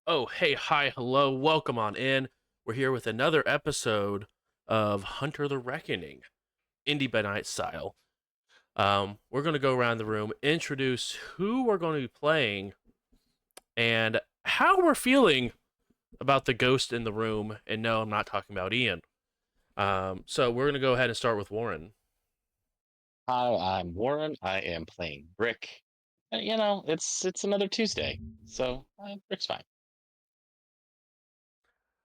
Oh, hey, hi, hello, welcome on in. We're here with another episode of Hunter the Reckoning, Indy by Night style. We're going to go around the room, introduce who we're going to be playing, and how we're feeling about the ghost in the room. And no, I'm not talking about Ian. So we're going to go ahead and start with Warren. Hi, I'm Warren. I am playing Brick. It's another Tuesday, so Brick's fine.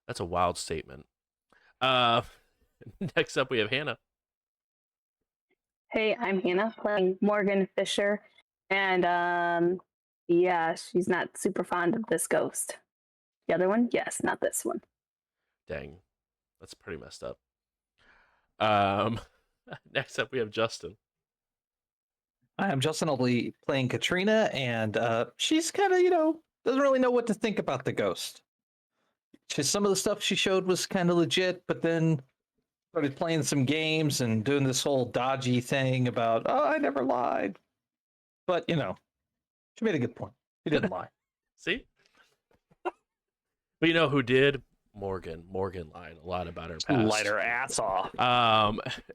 That's a wild statement. Uh, Next up, we have Hannah. Hey, I'm Hannah playing Morgan Fisher, and yeah, she's not super fond of this ghost. The other one, yes, not this one. Dang, that's pretty messed up. Um, Next up, we have Justin. Hi, I'm Justin. I'll be playing Katrina, and she's kind of, doesn't really know what to think about the ghost. Some of the stuff she showed was kind of legit, but then started playing some games and doing this whole dodgy thing about, oh, I never lied. But, she made a good point. She didn't lie. See? But you know who did? Morgan. Morgan lied a lot about her past. Light her ass off.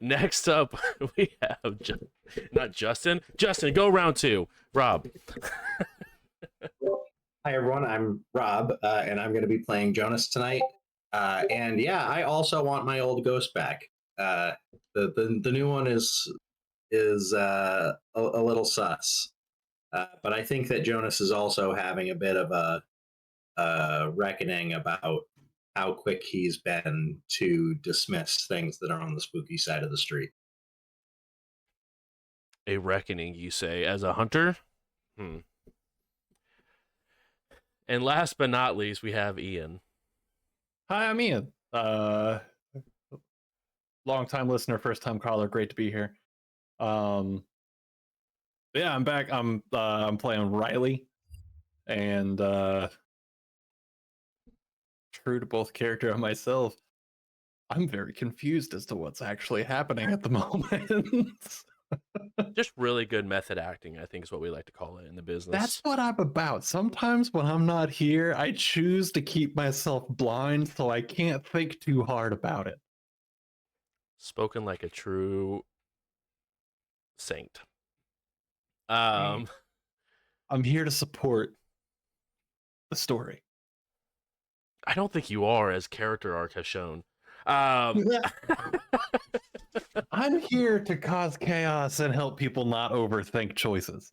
Next up, we have not Justin. Justin, go round two. Rob. Hi everyone, I'm Rob, and I'm going to be playing Jonas tonight. And yeah, I also want my old ghost back. The new one is a little sus, but I think that Jonas is also having a bit of a reckoning about how quick he's been to dismiss things that are on the spooky side of the street. A reckoning, you say, as a hunter? And last but not least, we have Ian. Hi, I'm Ian. Long time listener, first time caller. Great to be here. Yeah, I'm back. I'm playing Riley, and true to both character and myself, I'm very confused as to what's actually happening at the moment. Just really good method acting, I think is what we like to call it in the business. That's what I'm about. Sometimes when I'm not here, I choose to keep myself blind so I can't think too hard about it. Spoken like a true saint. I'm here to support the story. I don't think you are, as character arc has shown. I'm here to cause chaos and help people not overthink choices.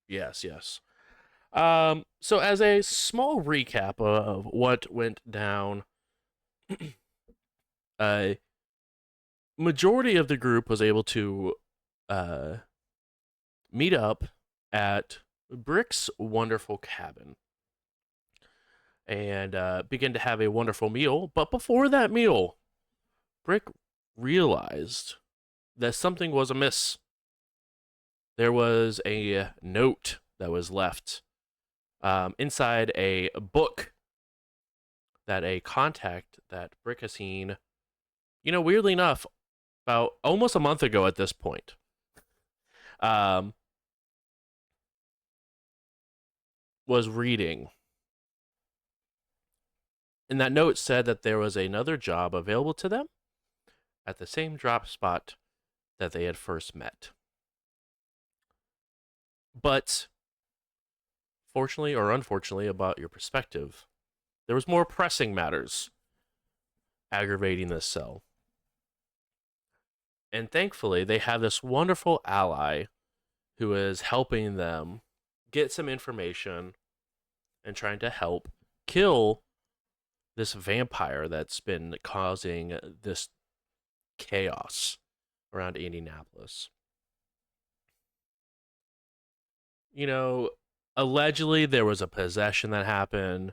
Yes, yes. So as a small recap of what went down, a majority of the group was able to meet up at Brick's wonderful cabin and begin to have a wonderful meal. But before that meal, Brick realized that something was amiss. There was a note that was left inside a book that a contact that Brick has seen, weirdly enough, about almost a month ago at this point. Was reading. And that note said that there was another job available to them at the same drop spot that they had first met. But fortunately or unfortunately, about your perspective, there was more pressing matters aggravating this cell. And thankfully, they have this wonderful ally who is helping them get some information and trying to help kill this vampire that's been causing this chaos around Indianapolis. Allegedly there was a possession that happened.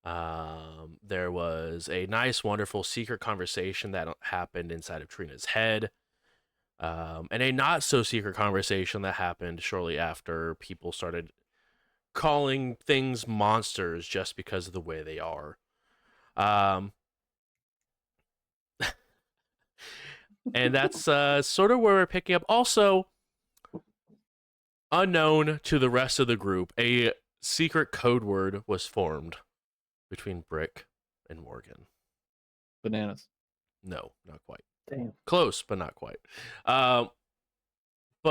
There was a nice, wonderful secret conversation that happened inside of Trina's head. And a not so secret conversation that happened shortly after people started calling things monsters just because of the way they are. And that's sort of where we're picking up. Also, unknown to the rest of the group, a secret code word was formed between Brick and Morgan. Bananas. No, not quite. Damn. Close, but not quite. But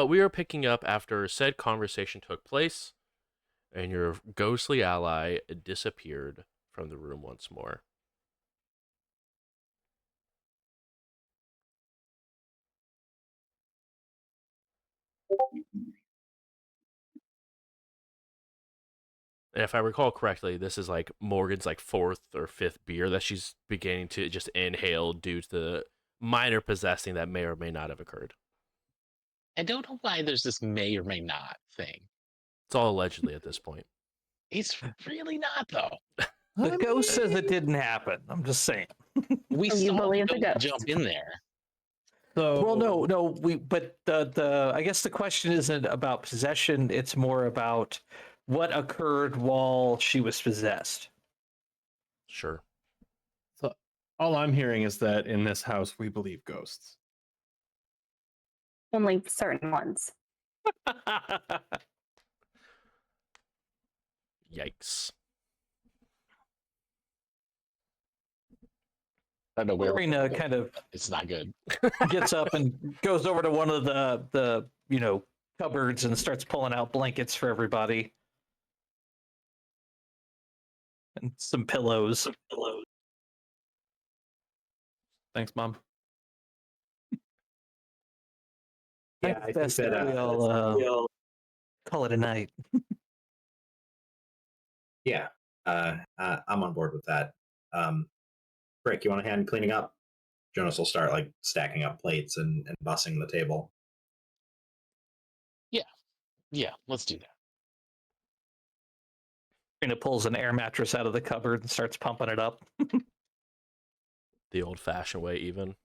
we are picking up after said conversation took place, and your ghostly ally disappeared from the room once more. And if I recall correctly, this is like Morgan's like fourth or fifth beer that she's beginning to just inhale due to the minor possessing that may or may not have occurred. I don't know why there's this may or may not thing. It's all allegedly at this point. It's really not, though. The ghost says it didn't happen. I'm just saying. We And you saw believe the the ghost. jump in there. So Well, no, but the I guess the question isn't about possession. It's more about what occurred while she was possessed. Sure. So all I'm hearing is that in this house we believe ghosts. Only certain ones. Yikes. I don't know where Marina kind of it's not good. gets up and goes over to one of the cupboards and starts pulling out blankets for everybody and some pillows. Thanks, Mom. Yeah, I think Best that we all call it a night. yeah, I'm on board with that. Rick, you want a hand cleaning up? Jonas will start like stacking up plates and bussing the table. Yeah, let's do that. Marina pulls an air mattress out of the cupboard and starts pumping it up. The old-fashioned way, even.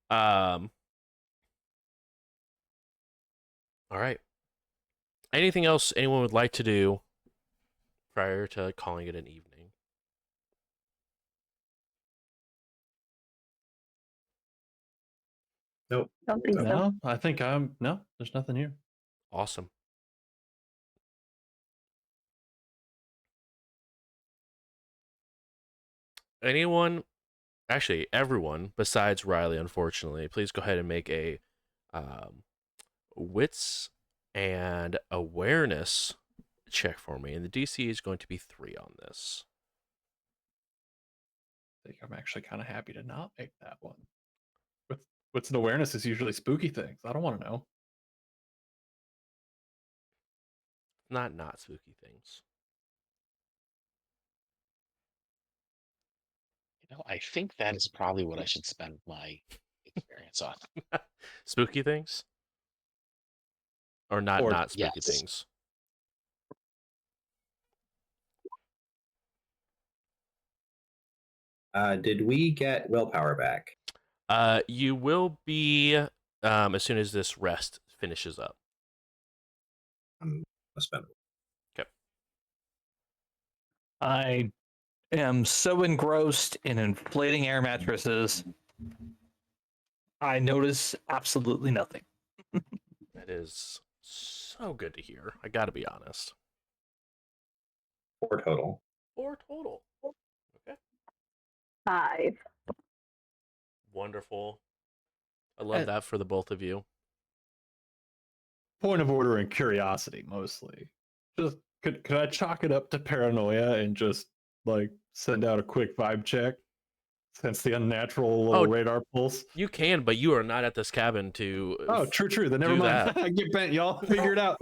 All right. Anything else anyone would like to do prior to calling it an evening? Nope. Don't think so. No, I think no. There's nothing here. Awesome. Anyone, actually everyone besides Riley, unfortunately, please go ahead and make a wits and awareness check for me. And the DC is going to be 3 on this. I think I'm actually kind of happy to not make that one. What's an awareness is usually spooky things. I don't want to know. Not spooky things. I think that is probably what I should spend my experience on. Spooky things? Or not spooky yes. things? Did we get willpower back? You will be as soon as this rest finishes up. I'm gonna spend it. I am so engrossed in inflating air mattresses. I notice absolutely nothing. That is so good to hear. I gotta be honest. 4 total. 4 total. Okay. 5. Wonderful. I love that for the both of you. Point of order and curiosity mostly. Just could I chalk it up to paranoia and just like send out a quick vibe check? Sense the unnatural little radar pulse. You can, but you are not at this cabin to. Oh, true. Then never do mind. that. Get bent, y'all. Figure it out.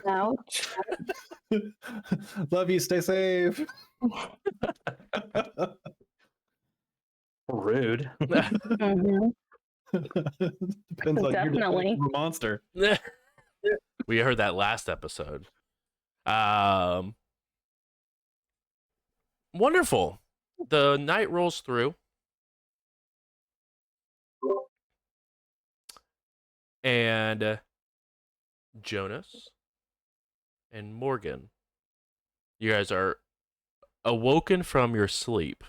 Ouch. Love you. Stay safe. Rude. Mhm. Depends on Definitely. your monster. We heard that last episode. Wonderful. The night rolls through. And Jonas and Morgan, you guys are awoken from your sleep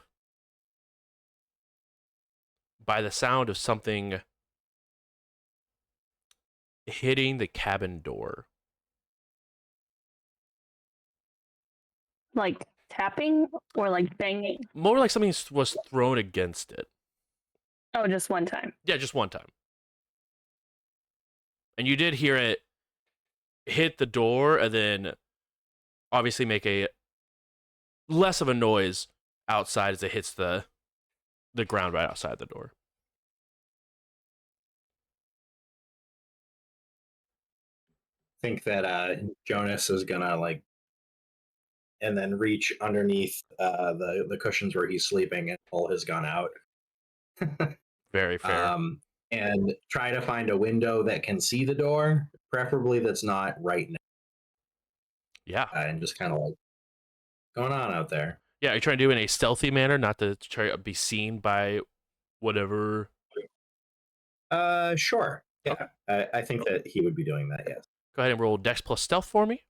by the sound of something hitting the cabin door. Like tapping or like banging? More like something was thrown against it. Oh, just one time. Yeah, just one time. And you did hear it hit the door and then obviously make a less of a noise outside as it hits the ground right outside the door. Think that Jonas is gonna like, and then reach underneath the cushions where he's sleeping and pull his gun out. Very fair. And try to find a window that can see the door, preferably that's not right now, Yeah. and just kind of like going on out there. Yeah, you're trying to do it in a stealthy manner, not to try to be seen by whatever. Sure. Yeah, I think that he would be doing that. Yes. Go ahead and roll Dex plus Stealth for me.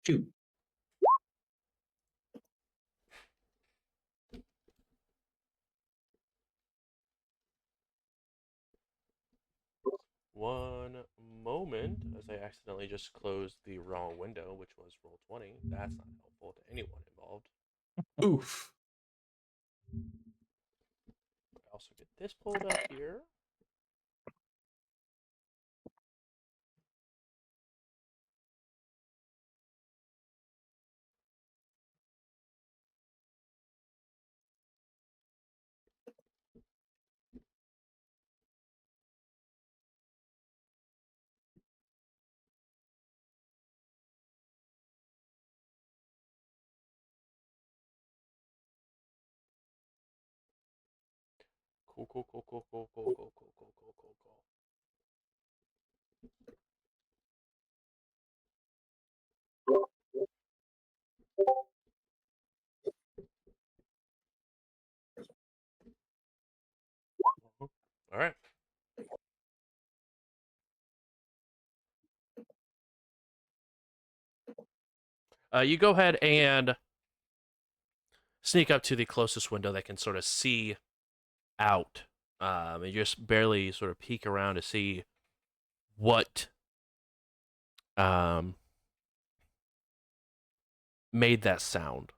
Shoot. One moment, as I accidentally just closed the wrong window, which was roll 20. That's not helpful to anyone involved. Oof. I also get this pulled up here. Cool. All right. You go ahead and sneak up to the closest window that can sort of see out. And you just barely sort of peek around to see what made that sound.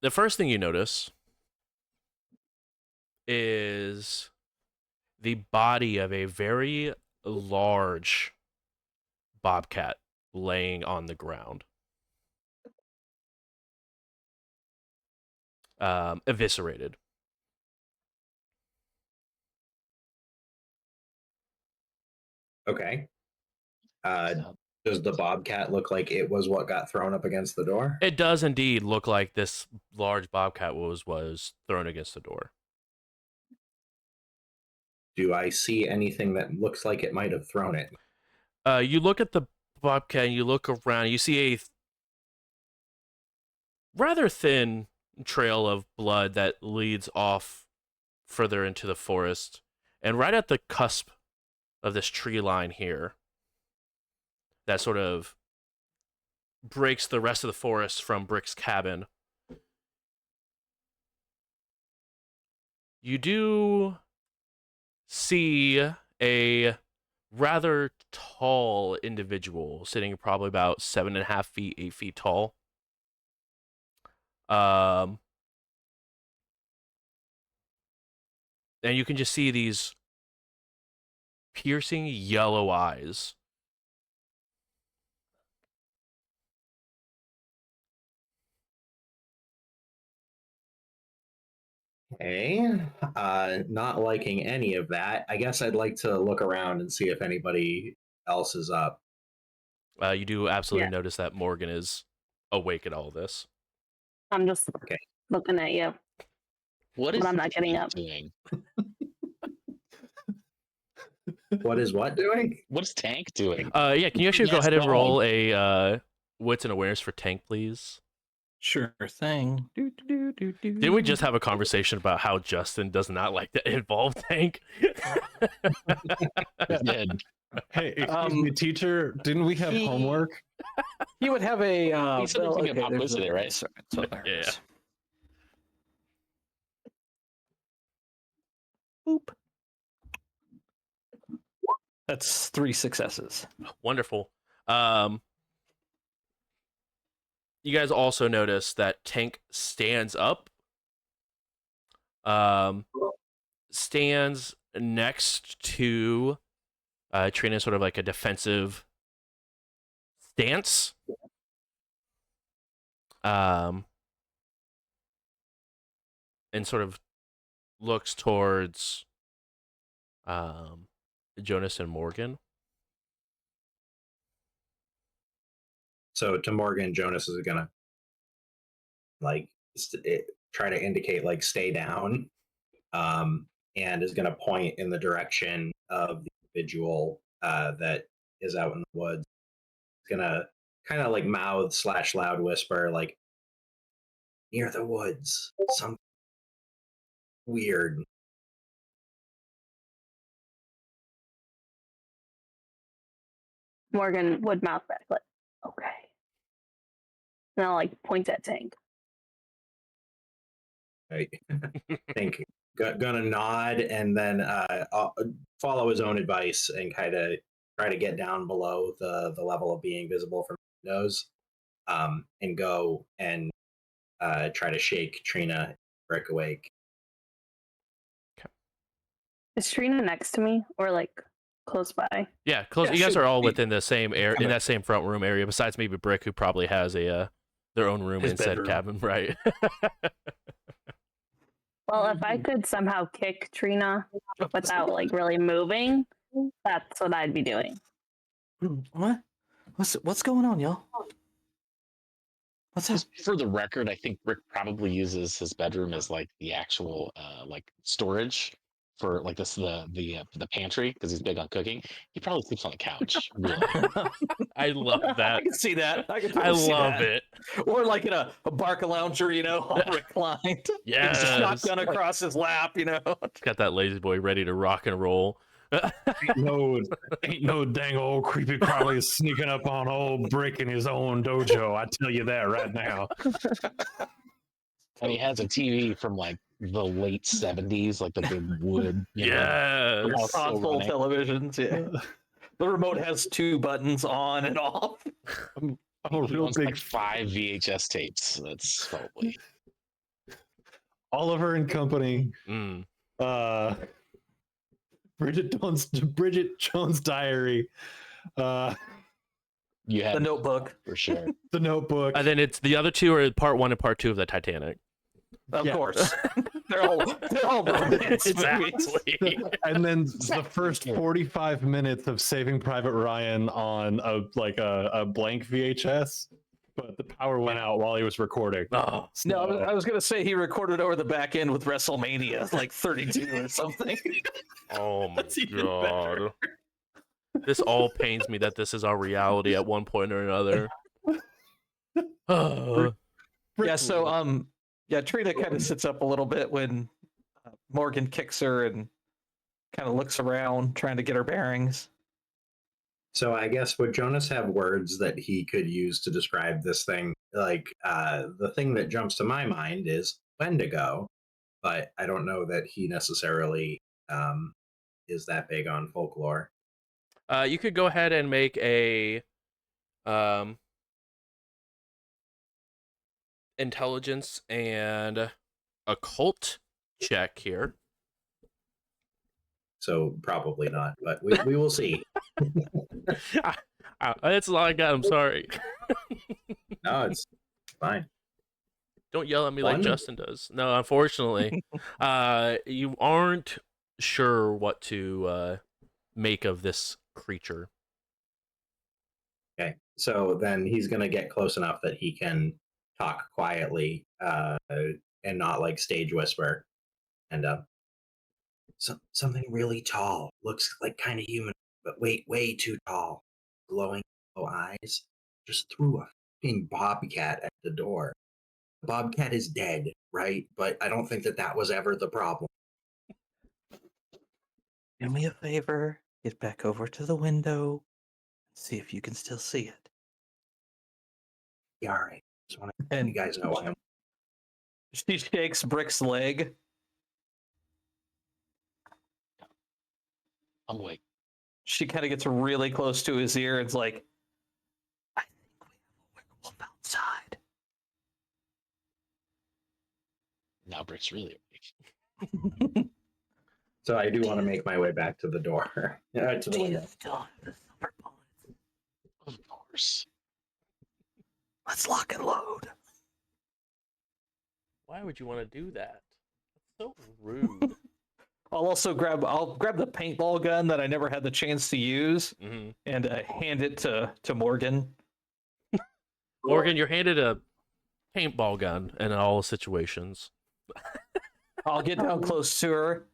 The first thing you notice is the body of a very large bobcat laying on the ground. Eviscerated. Okay. So, Does the bobcat look like it was what got thrown up against the door? It does indeed look like this large bobcat was thrown against the door. Do I see anything that looks like it might have thrown it? You look at the bobcat and you look around. You see a rather thin trail of blood that leads off further into the forest. And right at the cusp of this tree line here, that sort of breaks the rest of the forest from Brick's cabin, you do see a rather tall individual sitting probably about 7.5 feet, 8 feet tall. And you can just see these piercing yellow eyes. Okay. Not liking any of that. I guess I'd like to look around and see if anybody else is up. You do absolutely Yeah. notice that Morgan is awake at all this. I'm just Okay. looking at you. what But is I'm not getting Tank up. doing? What is what doing? What is Tank doing? Yeah, can you actually go Yes, ahead and go roll a wits and awareness for Tank, please? Sure thing. Didn't we just have a conversation about how Justin does not like to involve Tank? We did. Hey, excuse me, teacher. Didn't we have he- homework? He would have a. He said there's something about there's publicity, right? sorry, so there it Yeah. is. Boop. That's 3 successes. Wonderful. You guys also notice that Tank stands up. Stands next to Trina, sort of like a defensive stance. And sort of looks towards Jonas and Morgan. So to Morgan, Jonas is gonna like try to indicate like stay down, and is gonna point in the direction of the individual that is out in the woods. It's gonna kind of like mouth / loud whisper like near the woods, something weird. Morgan would mouth back like, okay. And I'll like point at Tank. Right. Think gonna nod and then follow his own advice and kind of try to get down below the level of being visible from windows, and go and try to shake Trina Brick awake. Is Trina next to me or like close by? Yeah, close. Yeah, You guys should are all be within the same area, in that same front room area. Besides maybe Brick, who probably has their own room His in said bedroom. cabin, right? Well, if I could somehow kick Trina without like really moving, that's what I'd be doing. What? What's going on, y'all? What's up? Just for the record, I think Rick probably uses his bedroom as like the actual like storage for like the pantry because he's big on cooking. He probably sleeps on the couch. Really. I love that. I can see that. I can I totally see love that. it. Or like in a Barca lounger, all reclined. Yes. Shotgun across his lap, He's got that lazy boy ready to rock and roll. Ain't no dang old creepy crawly sneaking up on old Brick in his own dojo. I tell you that right now. And he has a TV from like the late 70s, like the big wood. Yes. Know, still Console running. televisions, yeah. The remote has 2 buttons on and off. I'm a He real owns big like 5 VHS tapes. That's probably Oliver and Company. Mm. Bridget Jones' Diary. you had The Notebook. for sure. The Notebook. And then it's the other two are part 1 and part 2 of the Titanic. Of Yeah. course. they're all romance movies. Exactly. And then the first 45 minutes of Saving Private Ryan on a blank VHS, but the power went out while he was recording. Oh, No, I was gonna say he recorded over the back end with WrestleMania, like 32 or something. oh my That's even god. This all pains me that this is our reality at one point or another. Yeah, so Trina kind of sits up a little bit when Morgan kicks her and kind of looks around, trying to get her bearings. So I guess would Jonas have words that he could use to describe this thing? Like the thing that jumps to my mind is Wendigo, but I don't know that he necessarily is that big on folklore. You could go ahead and make a intelligence and occult check here. So probably not, but we will see. That's all I got. I'm sorry. No, it's fine. Don't yell at me like One? Justin does. No, unfortunately, you aren't sure what to make of this creature. Okay, so then he's going to get close enough that he can talk quietly and not like stage whisper. And something really tall, looks like kind of human, but way too tall. Glowing yellow eyes. Just threw a fucking bobcat at the door. The bobcat is dead, right? But I don't think that was ever the problem. Do me a favor, get back over to the window, see if you can still see it. Yeah, all right. Just want to let And you guys know I'm she shakes Brick's leg. I'm awake. She kind of gets really close to his ear. It's like, I think we have a werewolf outside. Now Brick's really awake. So I do want to make my way back to the door, to the Do you window. still have the silver bullets? Of course. Let's lock and load. Why would you want to do that? That's so rude. I'll grab the paintball gun that I never had the chance to use Hmm. and hand it to Morgan. Morgan, you're handed a paintball gun in all situations. I'll get down close to her.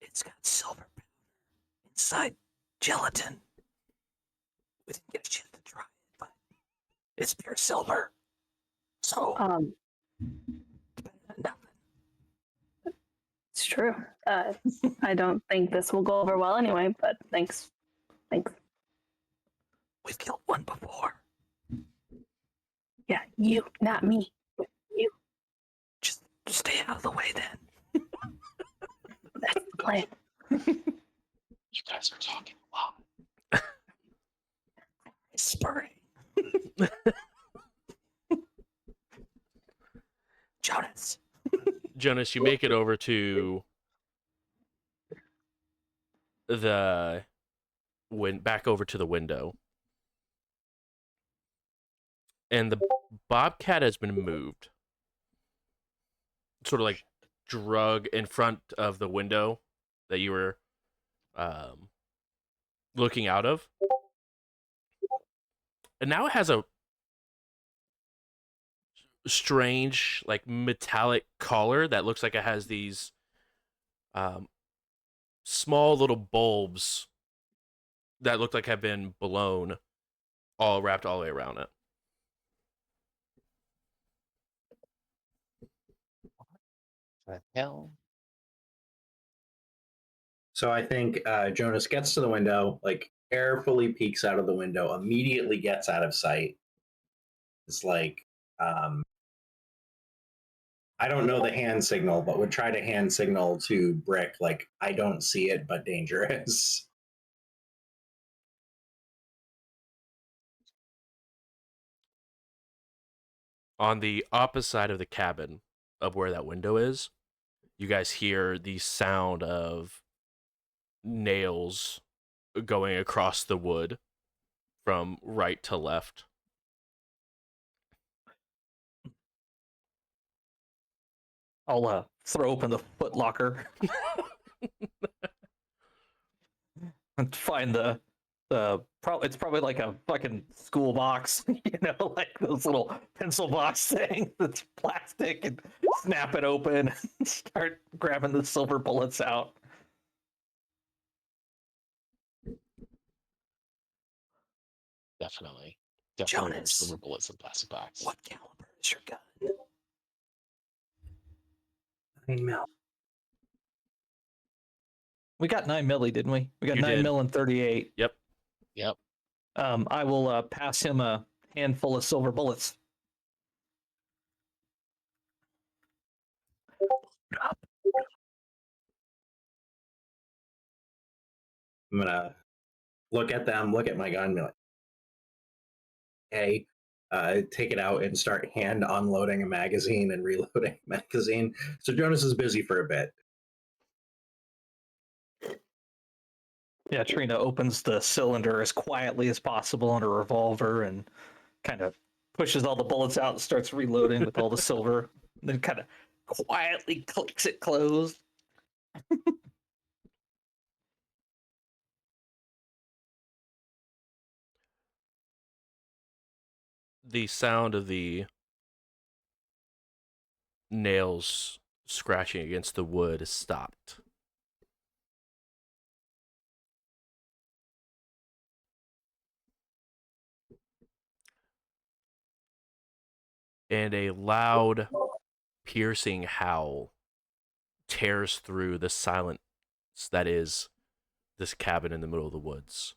It's got silver powder inside gelatin. We didn't get a chance to try it, but it's pure silver. So nothing. It's true. I don't think this will go over well anyway, but thanks. Thanks. We've killed one before. Yeah, you, not me. You. Just stay out of the way then. That's the plan. You guys are talking a lot. Spurring. Jonas. Jonas, you make it over to back over to the window. And the bobcat has been moved. Sort of like drug in front of the window that you were looking out of. And now it has a strange, like, metallic collar that looks like it has these small little bulbs that look like have been blown, all wrapped all the way around it. The hell? So I think Jonas gets to the window, like carefully peeks out of the window, immediately gets out of sight. It's like, I don't know the hand signal, but would try to hand signal to Brick, like, I don't see it, but dangerous. On the opposite side of the cabin of where that window is, you guys hear the sound of nails going across the wood from right to left. I'll throw open the foot locker and find it's probably like a fucking school box, like those little pencil box thing that's plastic, and snap it open and start grabbing the silver bullets out. Definitely. Jonas. Silver bullets in plastic box. What caliber is your gun? 9 mil. We got 9 milli, didn't we? We got You 9 did. mil and 38. Yep. Yep. I will pass him a handful of silver bullets. I'm gonna look at them, look at my gun, and be like, hey, take it out and start hand unloading a magazine and reloading a magazine. So Jonas is busy for a bit. Yeah, Trina opens the cylinder as quietly as possible on a revolver and kind of pushes all the bullets out and starts reloading with all the silver. And then kind of quietly clicks it closed. The sound of the nails scratching against the wood has stopped. And a loud, piercing howl tears through the silence that is this cabin in the middle of the woods.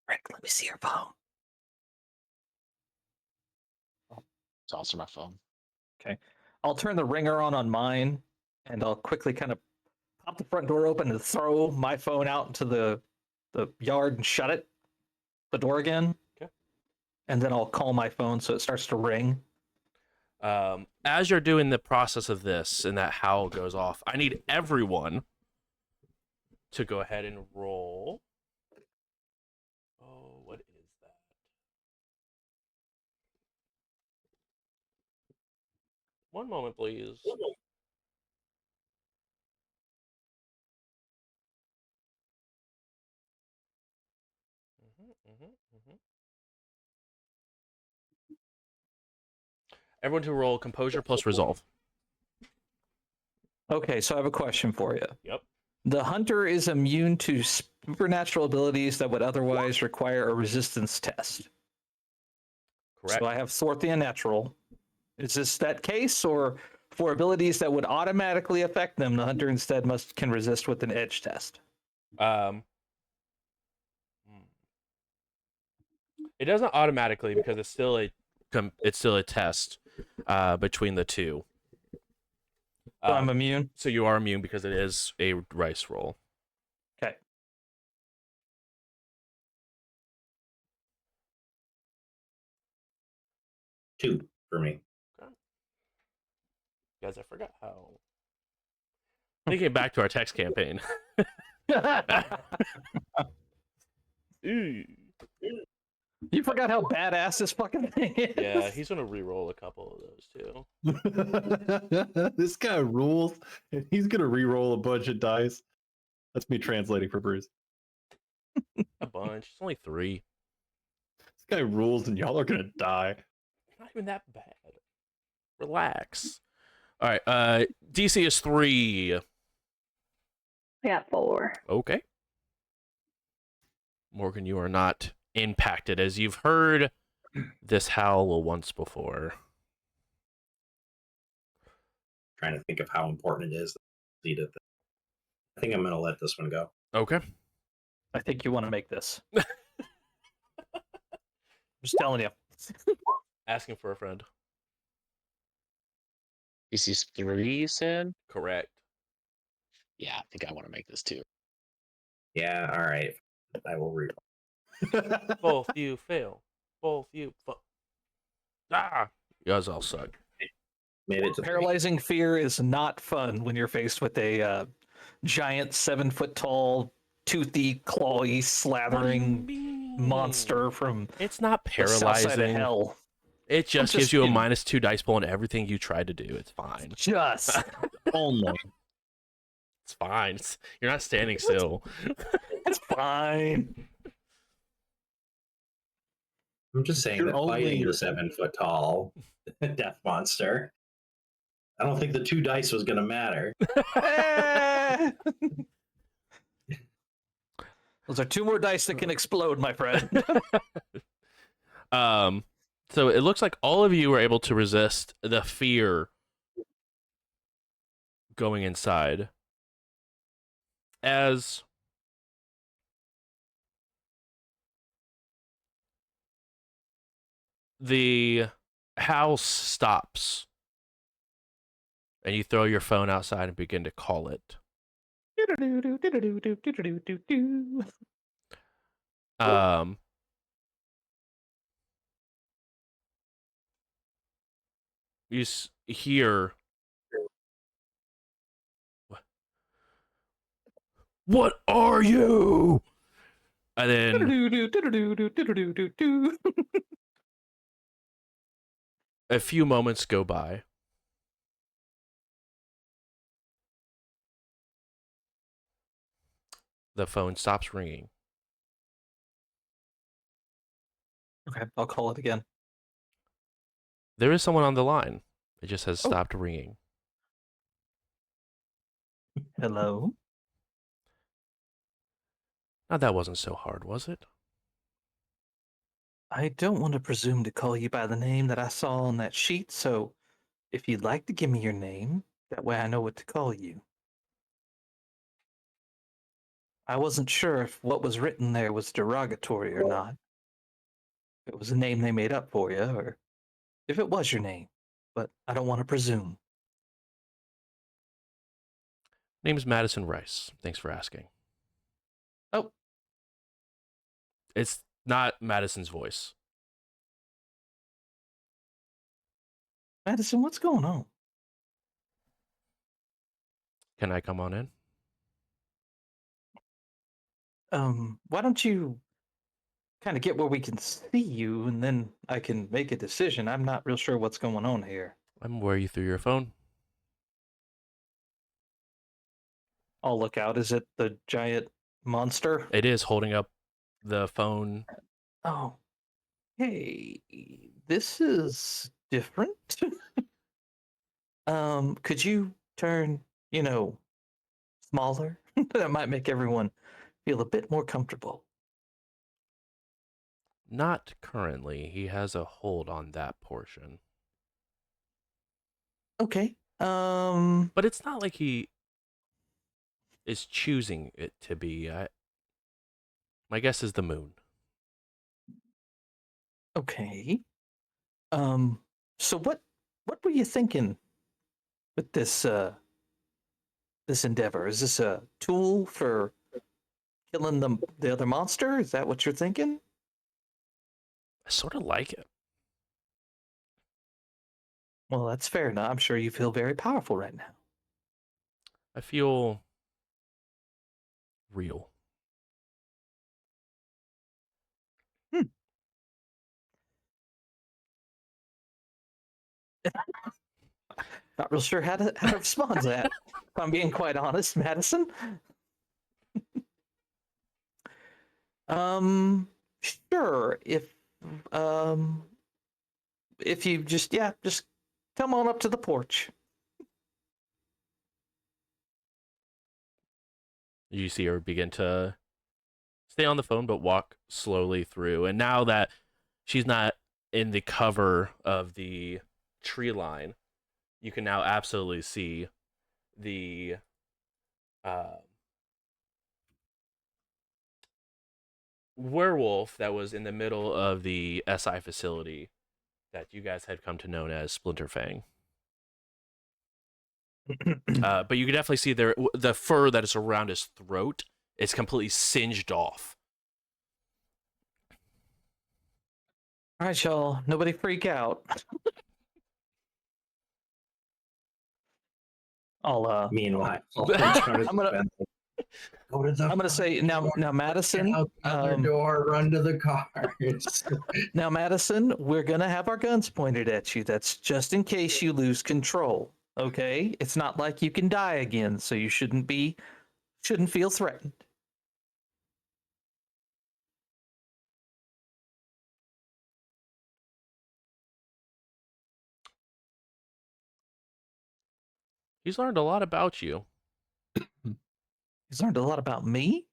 Rick, let me see your phone. Toss her my phone. Okay. I'll turn the ringer on mine, and I'll quickly kind of pop the front door open and throw my phone out into the yard and shut it, the door again. Okay. And then I'll call my phone so it starts to ring. As you're doing the process of this and that howl goes off, I need everyone to go ahead and roll. Oh, what is that? One moment, please. Mhm. Everyone to roll composure plus resolve. Okay, so I have a question for you. Yep. The hunter is immune to supernatural abilities that would otherwise require a resistance test. Correct. So I have thwart the unnatural. Is this that case, or for abilities that would automatically affect them, the hunter instead can resist with an edge test? It doesn't automatically because it's still a test between the two. So I'm immune. So you are immune because it is a rice roll. Okay. 2 for me. Guys, I forgot how. Thinking back to our text campaign. Ooh. You forgot how badass this fucking thing is. Yeah, he's gonna re-roll a couple of those too. This guy rules, and he's gonna re-roll a bunch of dice. That's me translating for Bruce. A bunch. It's only 3. This guy rules, and y'all are gonna die. Not even that bad. Relax. All right. DC is 3. I got 4. Okay. Morgan, you are not impacted as you've heard this howl once before. Trying to think of how important it is to lead it. I think I'm going to let this one go. Okay. I think you want to make this. Just telling you. Asking for a friend. DC's 3, you said? Correct. Yeah, I think I want to make this too. Yeah, all right. I will read. Both you fail. Both you Ah! You guys all suck. Made it to Paralyzing fear is not fun when you're faced with a giant 7-foot-tall, toothy, clawy, slathering monster from It's not the south side of paralyzing. hell. It just just, gives you a you know. -2 dice pool on everything you try to do. It's fine. Just Only. It's fine. You're not standing still. it's fine. I'm just saying You're that fighting only- the 7-foot tall death monster, I don't think the 2 dice was going to matter. Those are 2 more dice that can explode, my friend. So it looks like all of you were able to resist the fear going inside. As the house stops and you throw your phone outside and begin to call it. You hear, "What are you?" And then a few moments go by. The phone stops ringing. Okay, I'll call it again. There is someone on the line. It just has stopped ringing. Hello? Now that wasn't so hard, was it? I don't want to presume to call you by the name that I saw on that sheet, so if you'd like to give me your name, that way I know what to call you. I wasn't sure if what was written there was derogatory or not. If it was a name they made up for you, or if it was your name, but I don't want to presume. Name's Madison Rice. Thanks for asking. Oh, It's not Madison's voice. Madison, what's going on? Can I come on in? Why don't you kind of get where we can see you, and then I can make a decision. I'm not real sure what's going on here. I'm where you threw your phone. I'll look out. Is it the giant monster? It is holding up the phone. Oh, hey, this is different. Could you turn, smaller? That might make everyone feel a bit more comfortable. Not currently. He has a hold on that portion. Okay. But it's not like he is choosing it to be. My guess is the moon. Okay. So what were you thinking with this endeavor? Is this a tool for killing the other monster? Is that what you're thinking? I sort of like it. Well, that's fair enough. I'm sure you feel very powerful right now. I feel real. Not real sure how to respond to that. If I'm being quite honest, Madison. Um, sure. If you just come on up to the porch. You see her begin to stay on the phone, but walk slowly through. And now that she's not in the cover of the tree line, you can now absolutely see the werewolf that was in the middle of the SI facility that you guys had come to know as Splinter Fang. But you can definitely see the fur that is around his throat is completely singed off. All right, y'all. Nobody freak out. I'll Meanwhile, I'm gonna go to the I'm gonna say now Madison. out the other door, run to the cars. Now, Madison, we're gonna have our guns pointed at you. That's just in case you lose control. Okay? It's not like you can die again, so you shouldn't feel threatened. He's learned a lot about you. He's learned a lot about me.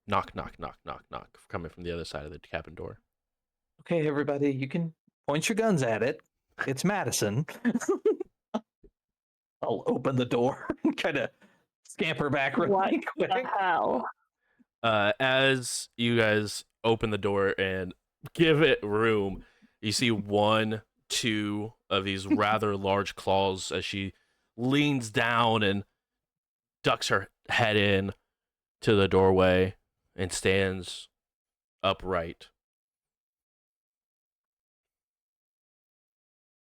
Knock, knock, knock, knock, knock, coming from the other side of the cabin door. Okay, everybody, you can point your guns at it. It's Madison. I'll open the door and kind of scamper back really What quick. the hell? As you guys open the door and give it room, you see one, two of these rather large claws as she leans down and ducks her head in to the doorway and stands upright.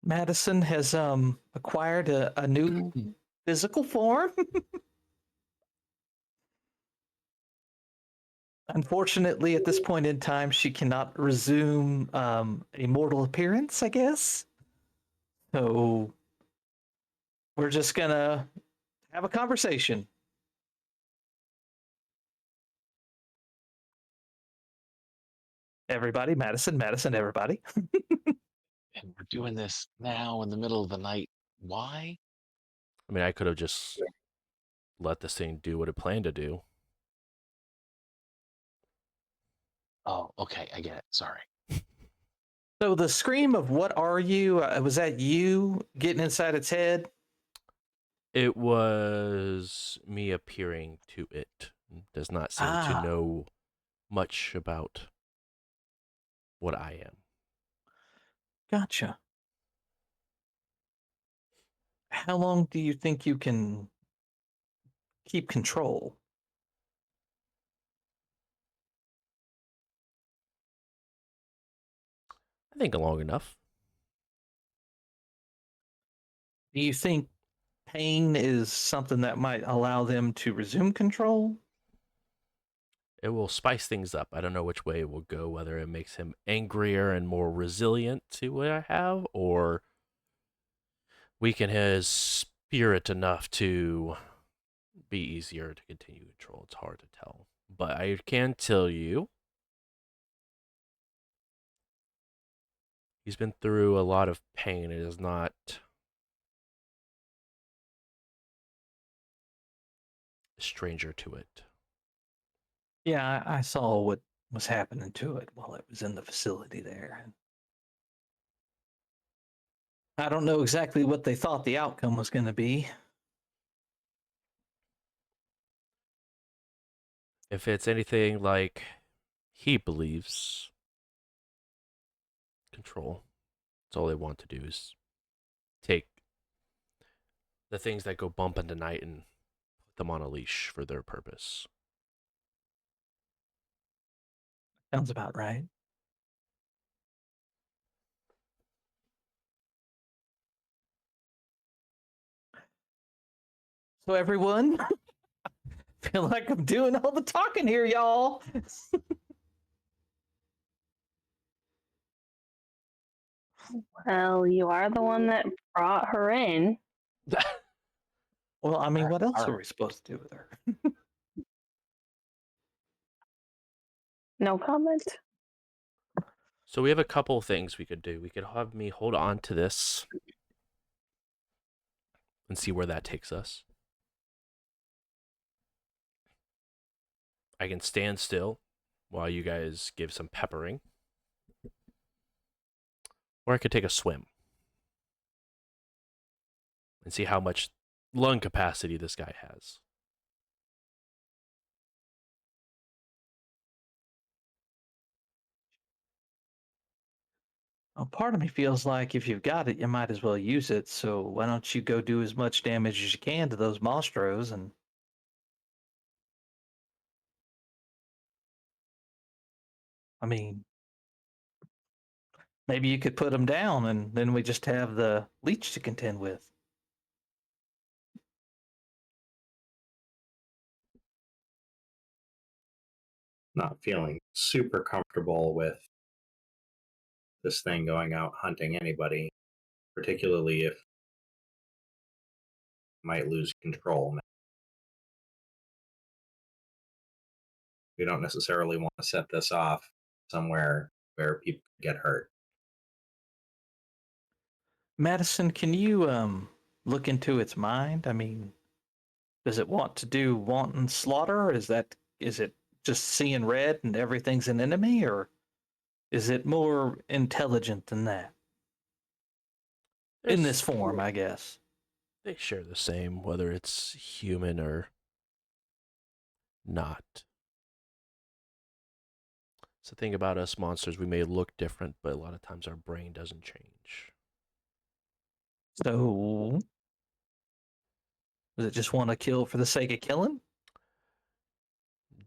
Madison has acquired a new physical form. Unfortunately, at this point in time, she cannot resume a mortal appearance, I guess. So we're just gonna have a conversation. Everybody, Madison, everybody. And we're doing this now in the middle of the night. Why? I mean, I could have just let this thing do what it planned to do. Oh, okay, I get it. Sorry. So the scream of "What are you?" Was that you getting inside its head? It was me appearing to it. It does not seem to know much about what I am. Gotcha. how long do you think you can keep control? I think long enough. Do you think pain is something that might allow them to resume control? It will spice things up. I don't know which way it will go, whether it makes him angrier and more resilient to what I have, or weaken his spirit enough to be easier to continue control. It's hard to tell. But I can tell you he's been through a lot of pain. It is not a stranger to it. Yeah, I saw what was happening to it while it was in the facility there. I don't know exactly what they thought the outcome was going to be. If it's anything like he believes, control. That's all they want to do is take the things that go bump in the night and put them on a leash for their purpose. Sounds about right. So everyone, feel like I'm doing all the talking here, y'all. Well, you are the one that brought her in. Well, I mean, what else Our- are we supposed to do with her? No comment. So we have a couple things we could do. We could have me hold on to this and see where that takes us. I can stand still while you guys give some peppering. Or I could take a swim and see how much lung capacity this guy has. Well, part of me feels like if you've got it, you might as well use it. So why don't you go do as much damage as you can to those monstros and I mean, maybe you could put them down and then we just have the leech to contend with. Not feeling super comfortable with this thing going out hunting anybody, particularly if it might lose control. We don't necessarily want to set this off somewhere where people get hurt. Madison, can you look into its mind? I mean, does it want to do wanton slaughter? Is it just seeing red and everything's an enemy, or is it more intelligent than that? In this form, I guess. They share the same, whether it's human or not. It's the thing about us monsters, we may look different, but a lot of times our brain doesn't change. So, does it just want to kill for the sake of killing?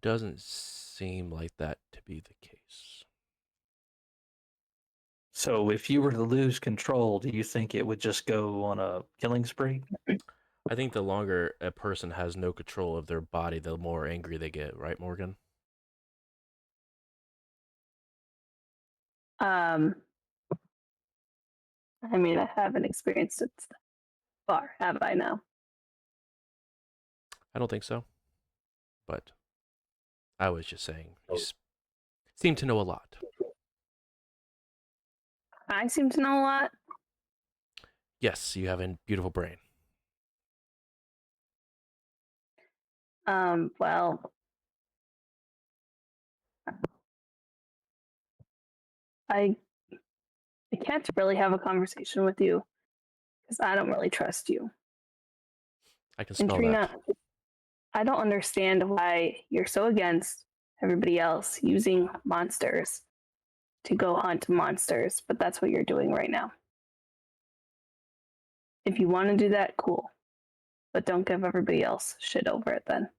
Doesn't seem like that to be the case. So, if you were to lose control, do you think it would just go on a killing spree? I think the longer a person has no control of their body, the more angry they get, right, Morgan? I mean, I haven't experienced it so far, have I now? I don't think so. But I was just saying, you seem to know a lot. I seem to know a lot. Yes, you have a beautiful brain. Well, I can't really have a conversation with you because I don't really trust you. I can And smell Trina, that. I don't understand why you're so against everybody else using monsters to go hunt monsters, but that's what you're doing right now. If you want to do that, cool. But don't give everybody else shit over it then.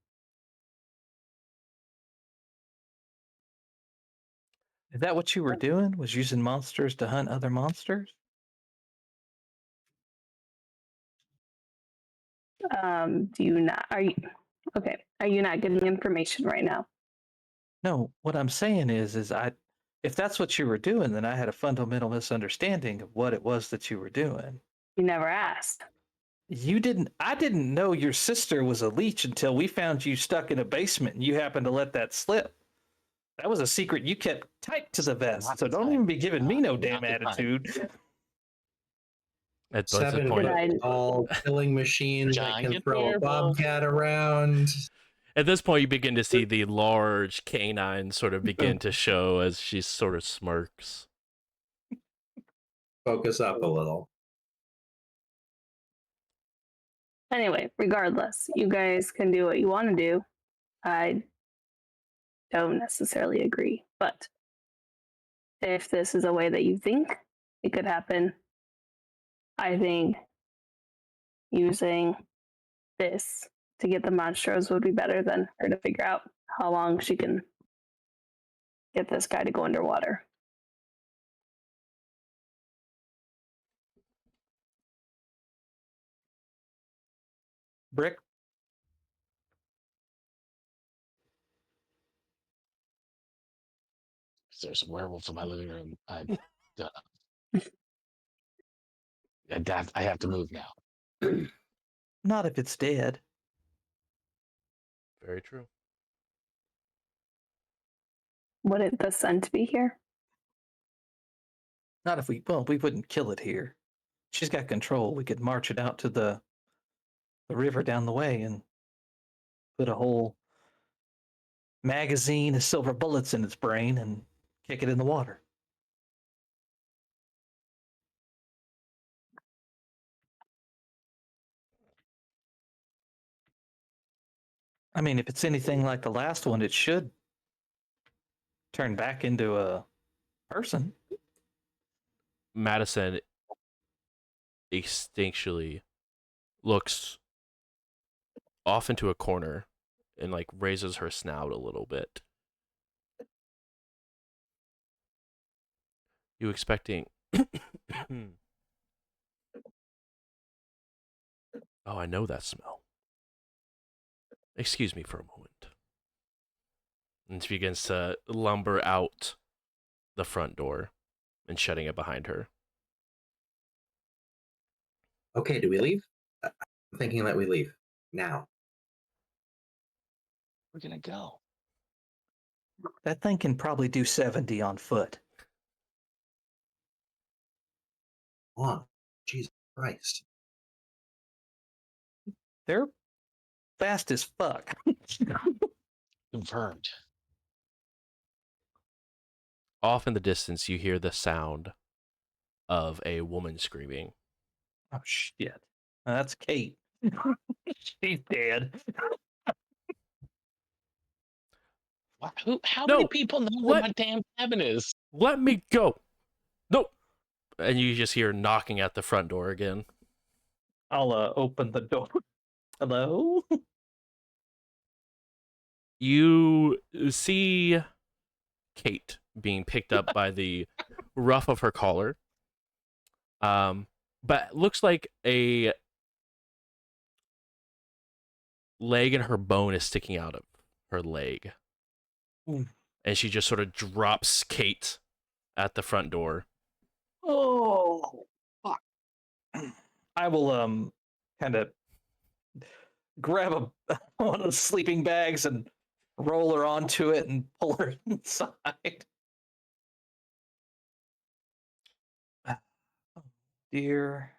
Is that what you were doing? Was using monsters to hunt other monsters? Do you not? Are you okay? Are you not getting information right now? No, what I'm saying is if that's what you were doing, then I had a fundamental misunderstanding of what it was that you were doing. You never asked. I didn't know your sister was a leech until we found you stuck in a basement and you happened to let that slip. That was a secret you kept tight to the vest, Not so the don't time. even be giving me no Not damn the time. attitude. At Buds' 7 point, Did foot tall killing machine that can Giant throw a werewolf. bobcat around. at this point, you begin to see the large canine sort of begin to show as she sort of smirks. Focus up a little. Anyway, regardless, you guys can do what you want to do. I don't necessarily agree, but if this is a way that you think it could happen, I think using this to get the monstros would be better than her to figure out how long she can get this guy to go underwater. Brick, There's a werewolf in my living room. I have to move now. not if it's dead. Very true. Wouldn't the scent be here? Not if we wouldn't kill it here. She's got control. We could march it out to the river down the way and put a whole magazine of silver bullets in its brain and kick it in the water. I mean, if it's anything like the last one, it should turn back into a person. Madison instinctually looks off into a corner and like raises her snout a little bit. You expecting Oh, I know that smell. Excuse me for a moment. And she begins to lumber out the front door and shutting it behind her. Okay, do we leave? I'm thinking that we leave now. We're gonna go. That thing can probably do 70 on foot. Come on. Jesus Christ. They're fast as fuck. Confirmed. Off in the distance, you hear the sound of a woman screaming. Oh shit. That's Kate. She's dead. How No, many people know what? where my damn cabin is? Let me go. No. And you just hear knocking at the front door again. I'll open the door. Hello? You see Kate being picked up by the ruff of her collar. But looks like a leg and her bone is sticking out of her leg. Mm. And she just sort of drops Kate at the front door. Oh, fuck. I will kind of grab one of the sleeping bags and roll her onto it and pull her inside. Oh, dear.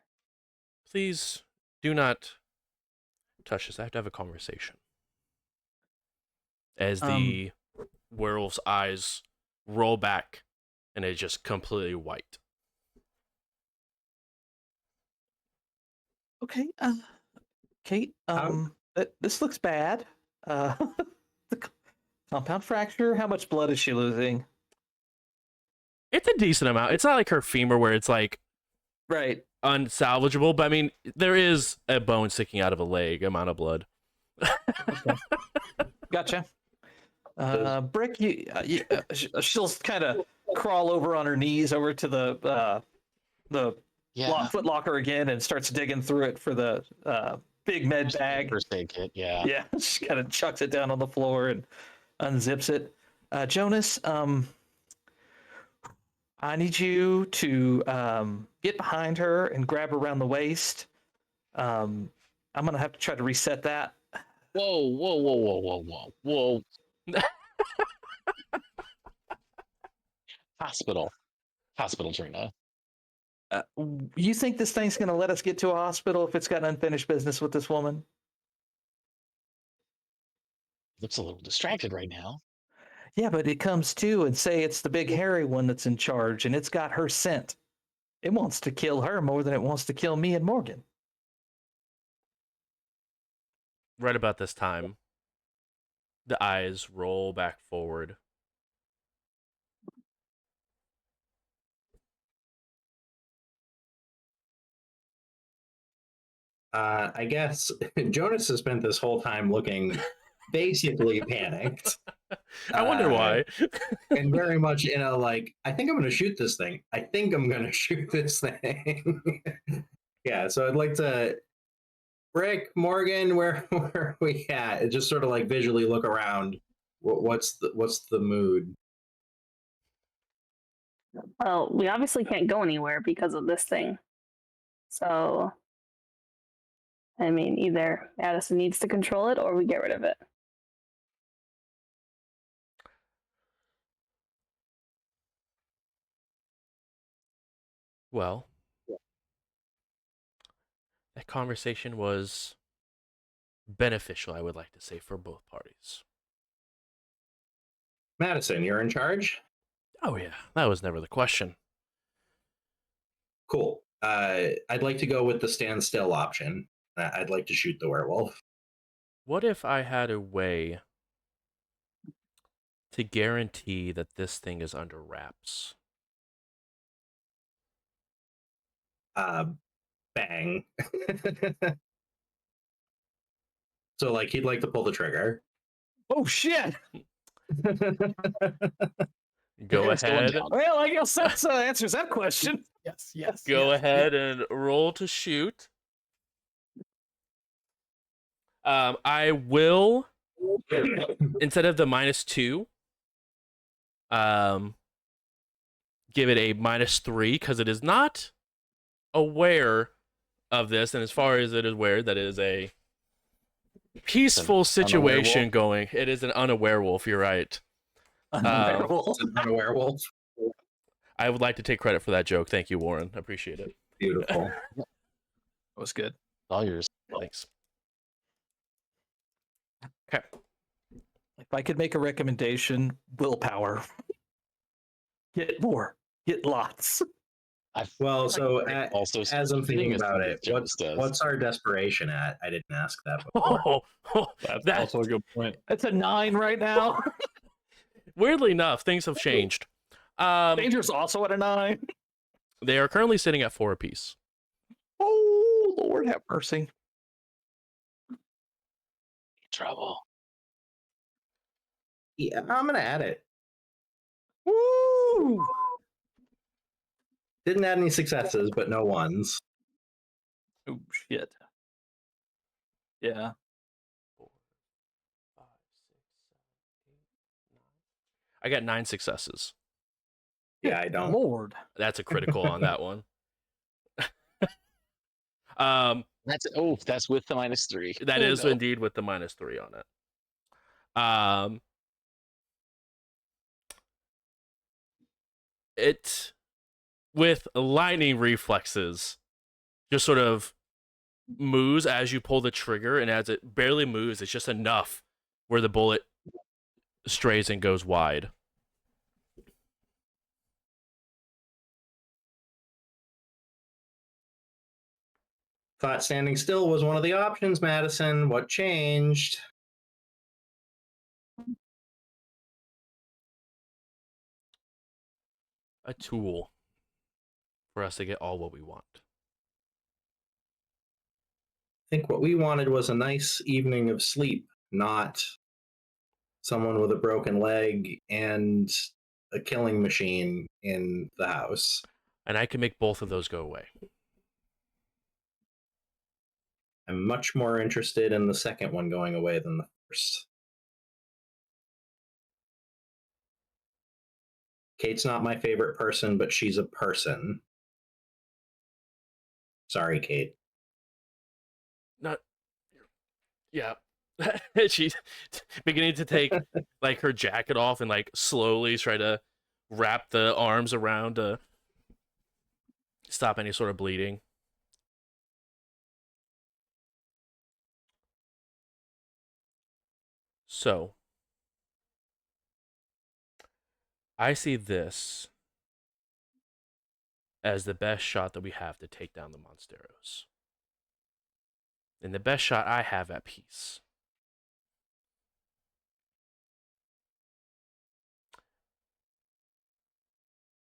Please do not touch this. I have to have a conversation. As the werewolf's eyes roll back and it's just completely white. Okay, Kate, this looks bad. The compound fracture, how much blood is she losing? It's a decent amount. It's not like her femur where it's like Right. unsalvageable, but I mean, there is a bone sticking out of a leg, amount of blood. Gotcha. Brick, she'll kind of crawl over on her knees over to the Yeah. foot locker again and starts digging through it for the big med bag. First aid kit. Yeah. Yeah, she kind of chucks it down on the floor and unzips it. Jonas, I need you to get behind her and grab her around the waist. I'm gonna have to try to reset that. Whoa, whoa, whoa, whoa, whoa, whoa, whoa. Hospital, Trina. You think this thing's gonna let us get to a hospital if it's got unfinished business with this woman? Looks a little distracted right now. Yeah, but it comes to and say it's the big hairy one that's in charge, and it's got her scent. It wants to kill her more than it wants to kill me and Morgan. Right about this time, the eyes roll back forward. I guess Jonas has spent this whole time looking basically panicked. I wonder why. And very much in a like, I think I'm going to shoot this thing. I think I'm going to shoot this thing. Yeah, so I'd like to, Rick, Morgan, where are we at? Just sort of like visually look around. What's the mood? Well, we obviously can't go anywhere because of this thing. So, I mean, either Addison needs to control it or we get rid of it. Well, that conversation was beneficial, I would like to say, for both parties. Madison, you're in charge? Oh, yeah, that was never the question. Cool. I'd like to go with the stand still option. I'd like to shoot the werewolf. What if I had a way to guarantee that this thing is under wraps? Bang. So, like, he'd like to pull the trigger. Oh shit! Go It's going ahead. down. Well, I guess that answers that question. Yes, yes. Go yes, ahead and roll to shoot. I will, instead of the -2, give it a -3 because it is not aware of this, and as far as it is aware, that it is a peaceful situation going. It is an unaware wolf. You're right. It's a werewolf. I would like to take credit for that joke. Thank you, Warren. I appreciate it. Beautiful. That was good. All yours. Thanks. Okay. If I could make a recommendation, willpower. Get more. Get lots. Well, so Also, as I'm thinking about it, Jonas does. what's our desperation at? I didn't ask that before. That's That- also a good point. It's a 9 right now. Weirdly enough, things have changed. Danger's also at a 9. They are currently sitting at 4 apiece. Oh, Lord have mercy. Trouble. Yeah, I'm gonna add it. Woo! Didn't add any successes, but no ones. Oh, shit. Yeah. 4, 5, 6, 7, 8, 9. I got 9 successes. Yeah, I don't. Lord. That's a critical on that one. That's with the -3. That Oh, is no. indeed with the -3 on it. It, with lightning reflexes, just sort of moves as you pull the trigger, and as it barely moves, it's just enough where the bullet strays and goes wide. Thought standing still was one of the options, Madison. What changed? A tool for us to get all what we want. think what we wanted was a nice evening of sleep, not someone with a broken leg and a killing machine in the house. And I can make both of those go away. I'm much more interested in the second one going away than the first. Kate's not my favorite person, but she's a person. Sorry, Kate. Not, yeah. She's beginning to take like her jacket off and like slowly try to wrap the arms around to stop any sort of bleeding. So, I see this as the best shot that we have to take down the Monsteros. And the best shot I have at peace.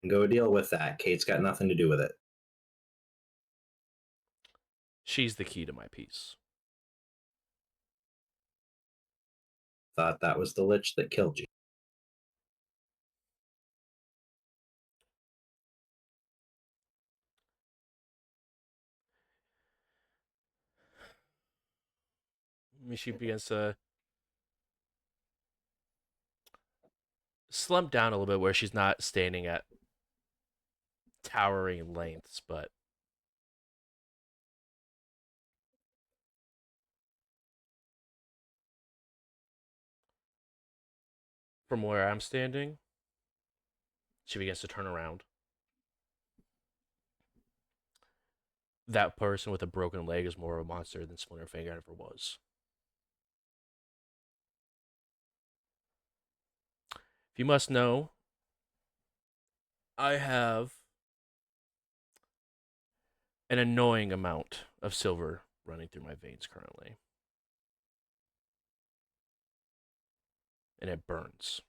Go deal with that. Kate's got nothing to do with it. She's the key to my peace. Thought that was the lich that killed you. She begins to slump down a little bit where she's not standing at towering lengths, but from where I'm standing, she begins to turn around. That person with a broken leg is more of a monster than Splinterfinger ever was. If you must know, I have an annoying amount of silver running through my veins currently. And it burns.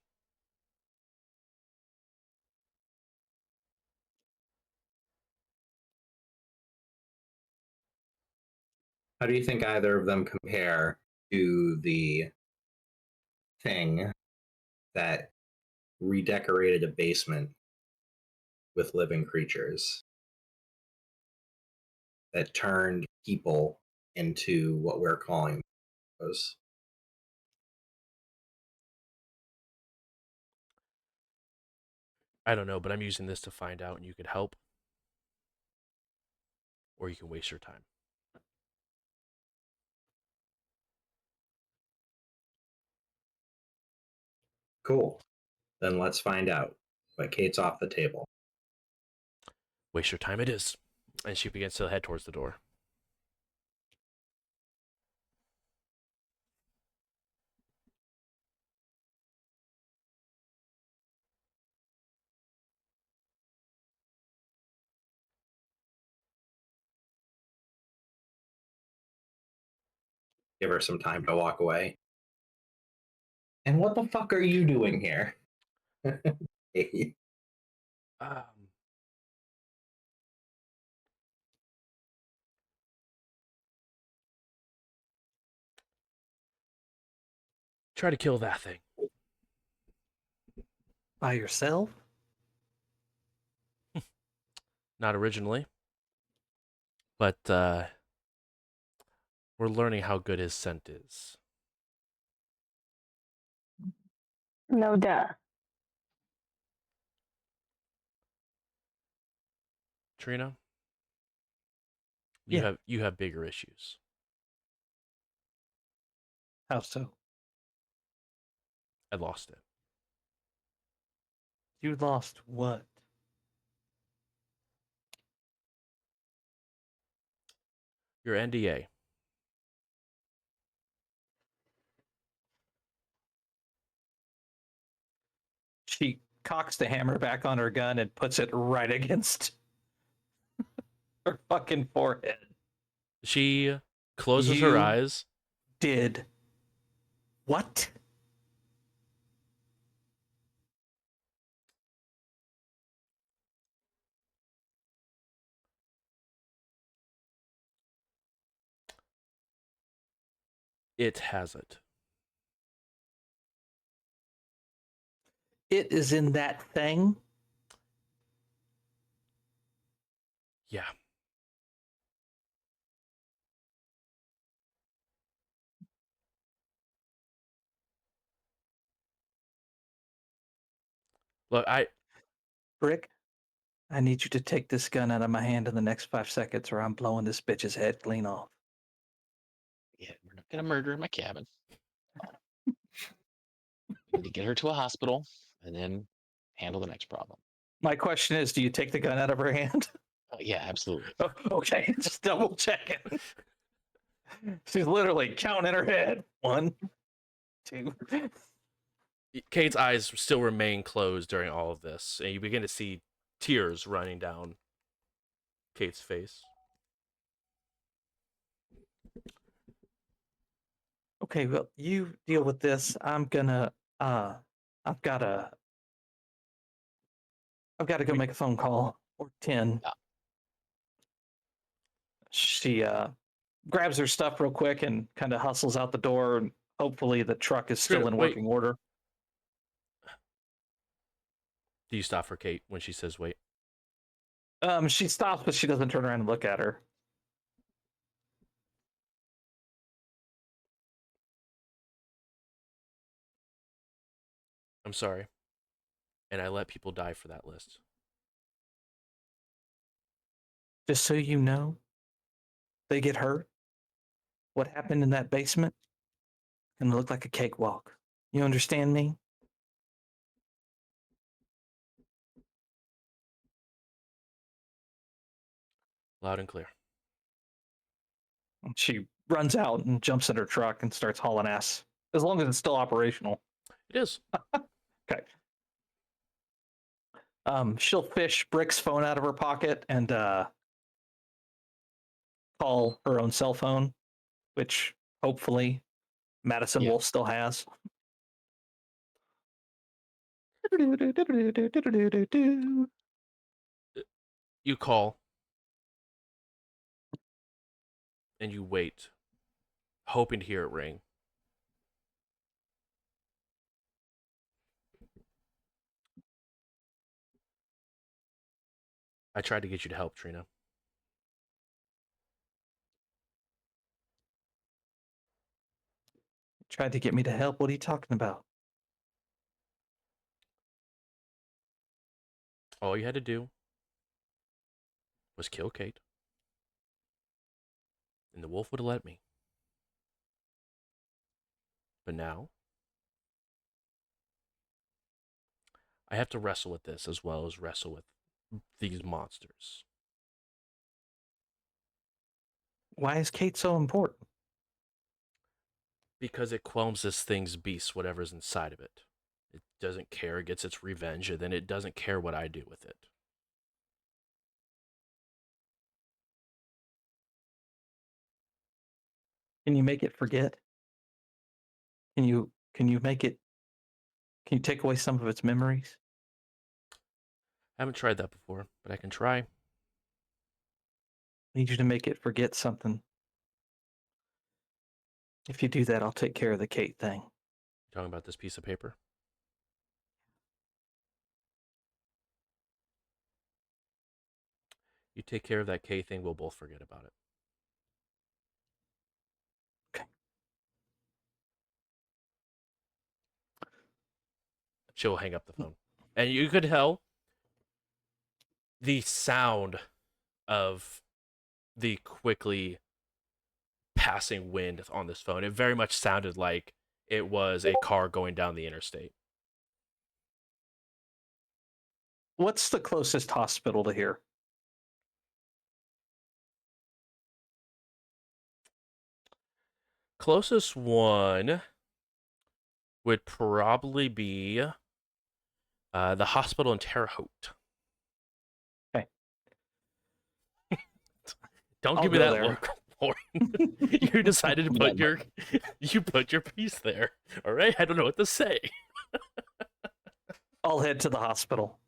How do you think either of them compare to the thing that redecorated a basement with living creatures, that turned people into what we're calling those? I don't know, but I'm using this to find out, and you could help, or you can waste your time. Cool. Then let's find out. But Kate's off the table. Waste your time it is. And she begins to head towards the door. Give her some time to walk away. And what the fuck are you doing here? Um, try to kill that thing. By yourself? Not originally. But we're learning how good his scent is. No duh. Trina, Yeah. you have bigger issues. How so? I lost it. You lost what? Your NDA. She cocks the hammer back on her gun and puts it right against her fucking forehead. She closes her You eyes. did what? It has it. It is in that thing. Yeah. Look, Brick, I need you to take this gun out of my hand in the next 5 seconds, or I'm blowing this bitch's head clean off. Yeah, we're not gonna murder in my cabin. We need to get her to a hospital and then handle the next problem. My question is, do you take the gun out of her hand? Yeah, absolutely. Oh, okay, just double checking. She's literally counting in her head. 1, 2. Kate's eyes still remain closed during all of this, and you begin to see tears running down Kate's face. Okay, well, you deal with this. I'm gonna I've gotta go make a phone call or 10. Yeah. She grabs her stuff real quick and kind of hustles out the door, and hopefully the truck is still in Wait. working order. Do you stop for Kate when she says wait? She stops, but she doesn't turn around and look at her. I'm sorry. And I let people die for that list. Just so you know, they get hurt. What happened in that basement gonna look like a cakewalk. You understand me? Loud and clear. And she runs out and jumps in her truck and starts hauling ass. As long as it's still operational. It is. Okay. She'll fish Brick's phone out of her pocket and call her own cell phone, which hopefully Madison Yeah. Wolf still has. You call. And you wait, hoping to hear it ring. I tried to get you to help, Trina. Tried to get me to help. What are you talking about? All you had to do was kill Kate. And the wolf would have let me. But now, I have to wrestle with this as well as wrestle with these monsters. Why is Kate so important? Because it quells this thing's beast, whatever's inside of it. It doesn't care, it gets its revenge, and then it doesn't care what I do with it. Can you make it forget? Can you make it, can you take away some of its memories? I haven't tried that before, but I can try. I need you to make it forget something. If you do that, I'll take care of the Kate thing. Talking about this piece of paper. You take care of that K thing, we'll both forget about it. Okay. She'll hang up the phone. And you could tell the sound of the quickly passing wind on this phone. It very much sounded like it was a car going down the interstate. What's the closest hospital to here? Closest one would probably be the hospital in Terre Haute. Okay. Don't I'll give me go that there. look. Lauren. You decided to put Yeah, you put your piece there. All right, I don't know what to say. I'll head to the hospital.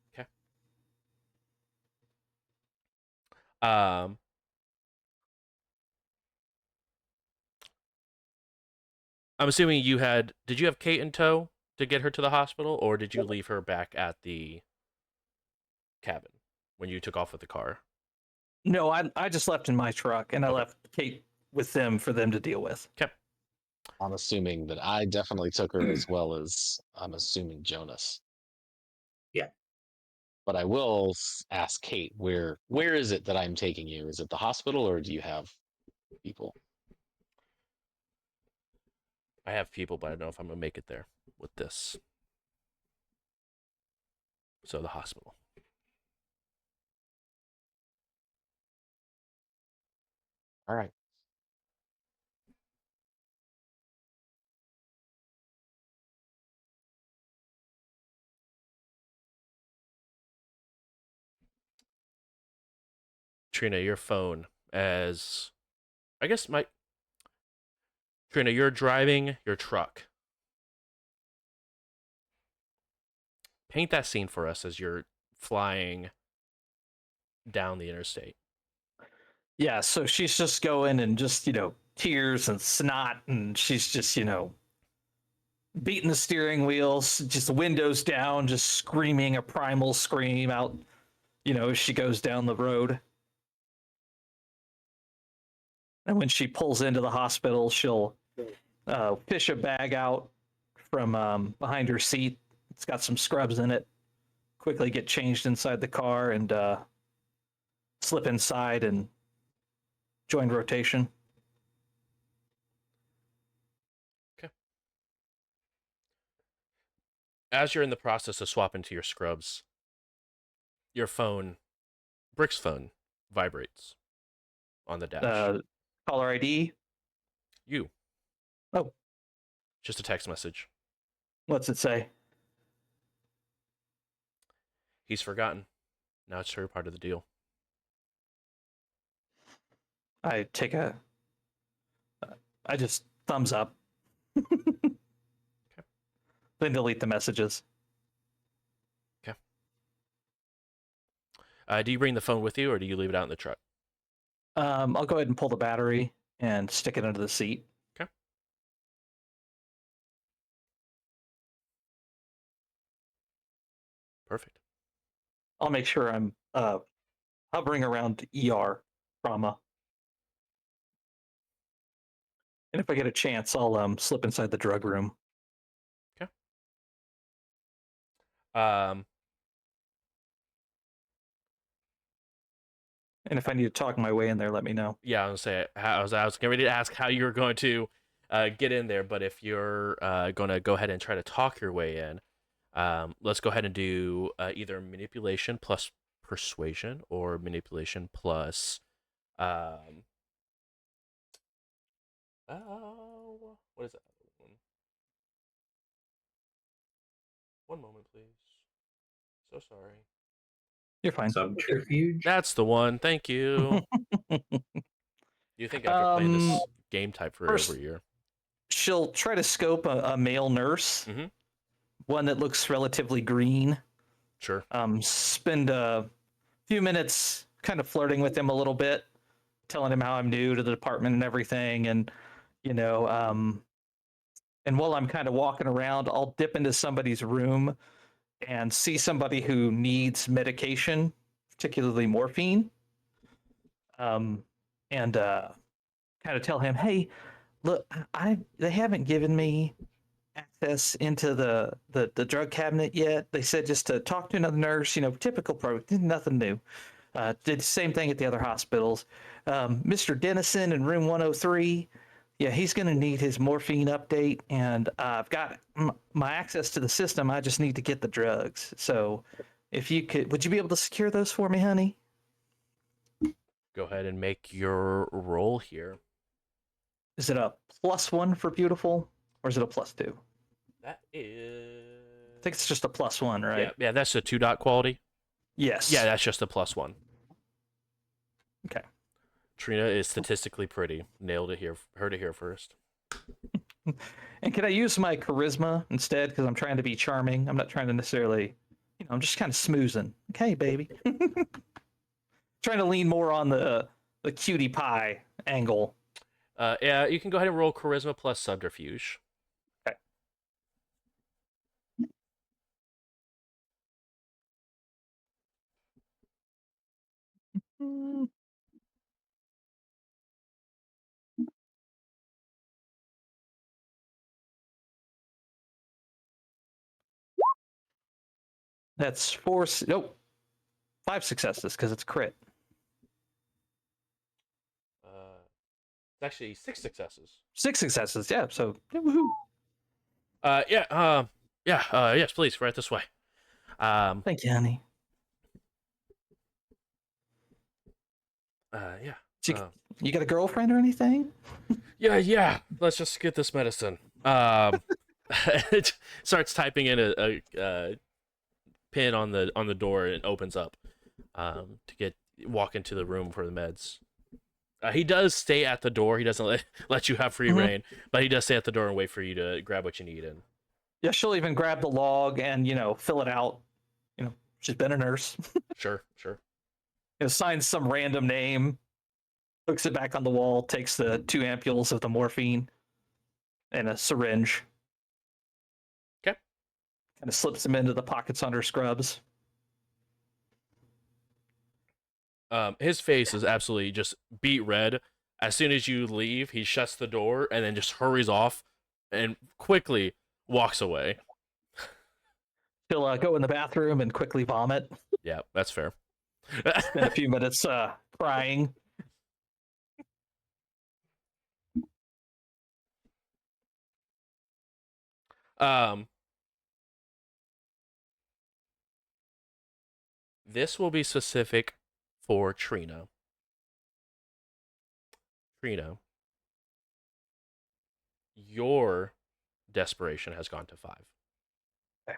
Um, I'm assuming did you have Kate in tow to get her to the hospital, or did you leave her back at the cabin when you took off with the car? No, I just left in my truck, and I Okay. left Kate with them for them to deal with. Okay. I'm assuming that I definitely took her as well as I'm assuming Jonas. Yeah. But I will ask Kate, where is it that I'm taking you? Is it the hospital or do you have people? I have people, but I don't know if I'm gonna make it there with this. So the hospital. All right. Trina, your phone as I guess my Trina, you're driving your truck. Paint that scene for us as you're flying down the interstate. Yeah, so she's just going and just, tears and snot, and she's just, beating the steering wheels, just the windows down, just screaming a primal scream out, as she goes down the road. And when she pulls into the hospital, she'll fish a bag out from behind her seat. It's got some scrubs in it. Quickly get changed inside the car and slip inside and join rotation. Okay. As you're in the process of swapping to your scrubs, your phone, Brick's phone, vibrates on the dash. Caller ID. You. Oh. Just a text message. What's it say? He's forgotten. Now it's her part of the deal. I just thumbs up. Then delete the messages. Okay. Do you bring the phone with you, or do you leave it out in the truck? I'll go ahead and pull the battery and stick it under the seat. Okay. Perfect. I'll make sure I'm hovering around ER trauma. And if I get a chance, I'll slip inside the drug room. Okay. And if I need to talk my way in there, let me know. Yeah, I was gonna say I was getting ready to ask how you were going to get in there, but if you're going to go ahead and try to talk your way in, let's go ahead and do either manipulation plus persuasion or manipulation plus what is that one? One moment, please. So sorry. You're fine. Subterfuge. That's the one. Thank you. You think after playing this game type for first- over a year? She'll try to scope a male nurse, Mhm. one that looks relatively green. Sure. Spend a few minutes kind of flirting with him a little bit, telling him how I'm new to the department and everything. And, and while I'm kind of walking around, I'll dip into somebody's room and see somebody who needs medication, particularly morphine. And kind of tell him, hey, look, they haven't given me access into the drug cabinet yet. They said just to talk to another nurse, typical nothing new. Did the same thing at the other hospitals. Mr. Dennison in room 103, yeah, he's going to need his morphine update, and I've got my access to the system. I just need to get the drugs. So if you would you be able to secure those for me, honey? Go ahead and make your roll here. Is it a +1 for beautiful, or is it a +2? That is. I think it's just a +1, right? Yeah, that's a 2 dot quality. Yes. Yeah, that's just a +1. Okay. Trina is statistically pretty. Nailed it here. Heard it here first. And can I use my charisma instead? Because I'm trying to be charming. I'm not trying to necessarily, I'm just kind of smoozing. Okay, baby. Trying to lean more on the cutie pie angle. Yeah, you can go ahead and roll charisma plus subterfuge. That's four. Nope, 5 successes because it's crit. It's actually 6 successes. 6 successes. Yeah. So woohoo. Yes, please, right this way. Thank you, honey. Yeah. So you got a girlfriend or anything? Yeah. Let's just get this medicine. It starts typing in a pin on the door and it opens up to walk into the room for the meds. He does stay at the door. He doesn't let you have free reign, but he does stay at the door and wait for you to grab what you need. And Yeah, she'll even grab the log and fill it out. She's been a nurse. Sure. Signs some random name, hooks it back on the wall, takes the 2 ampules of the morphine and a syringe. Okay. Kind of slips them into the pockets under scrubs. His face is absolutely just beet red. As soon as you leave, he shuts the door and then just hurries off and quickly walks away. She'll go in the bathroom and quickly vomit. Yeah, that's fair. Spend a few minutes crying. This will be specific for Trina. Trina, your desperation has gone to 5. Okay.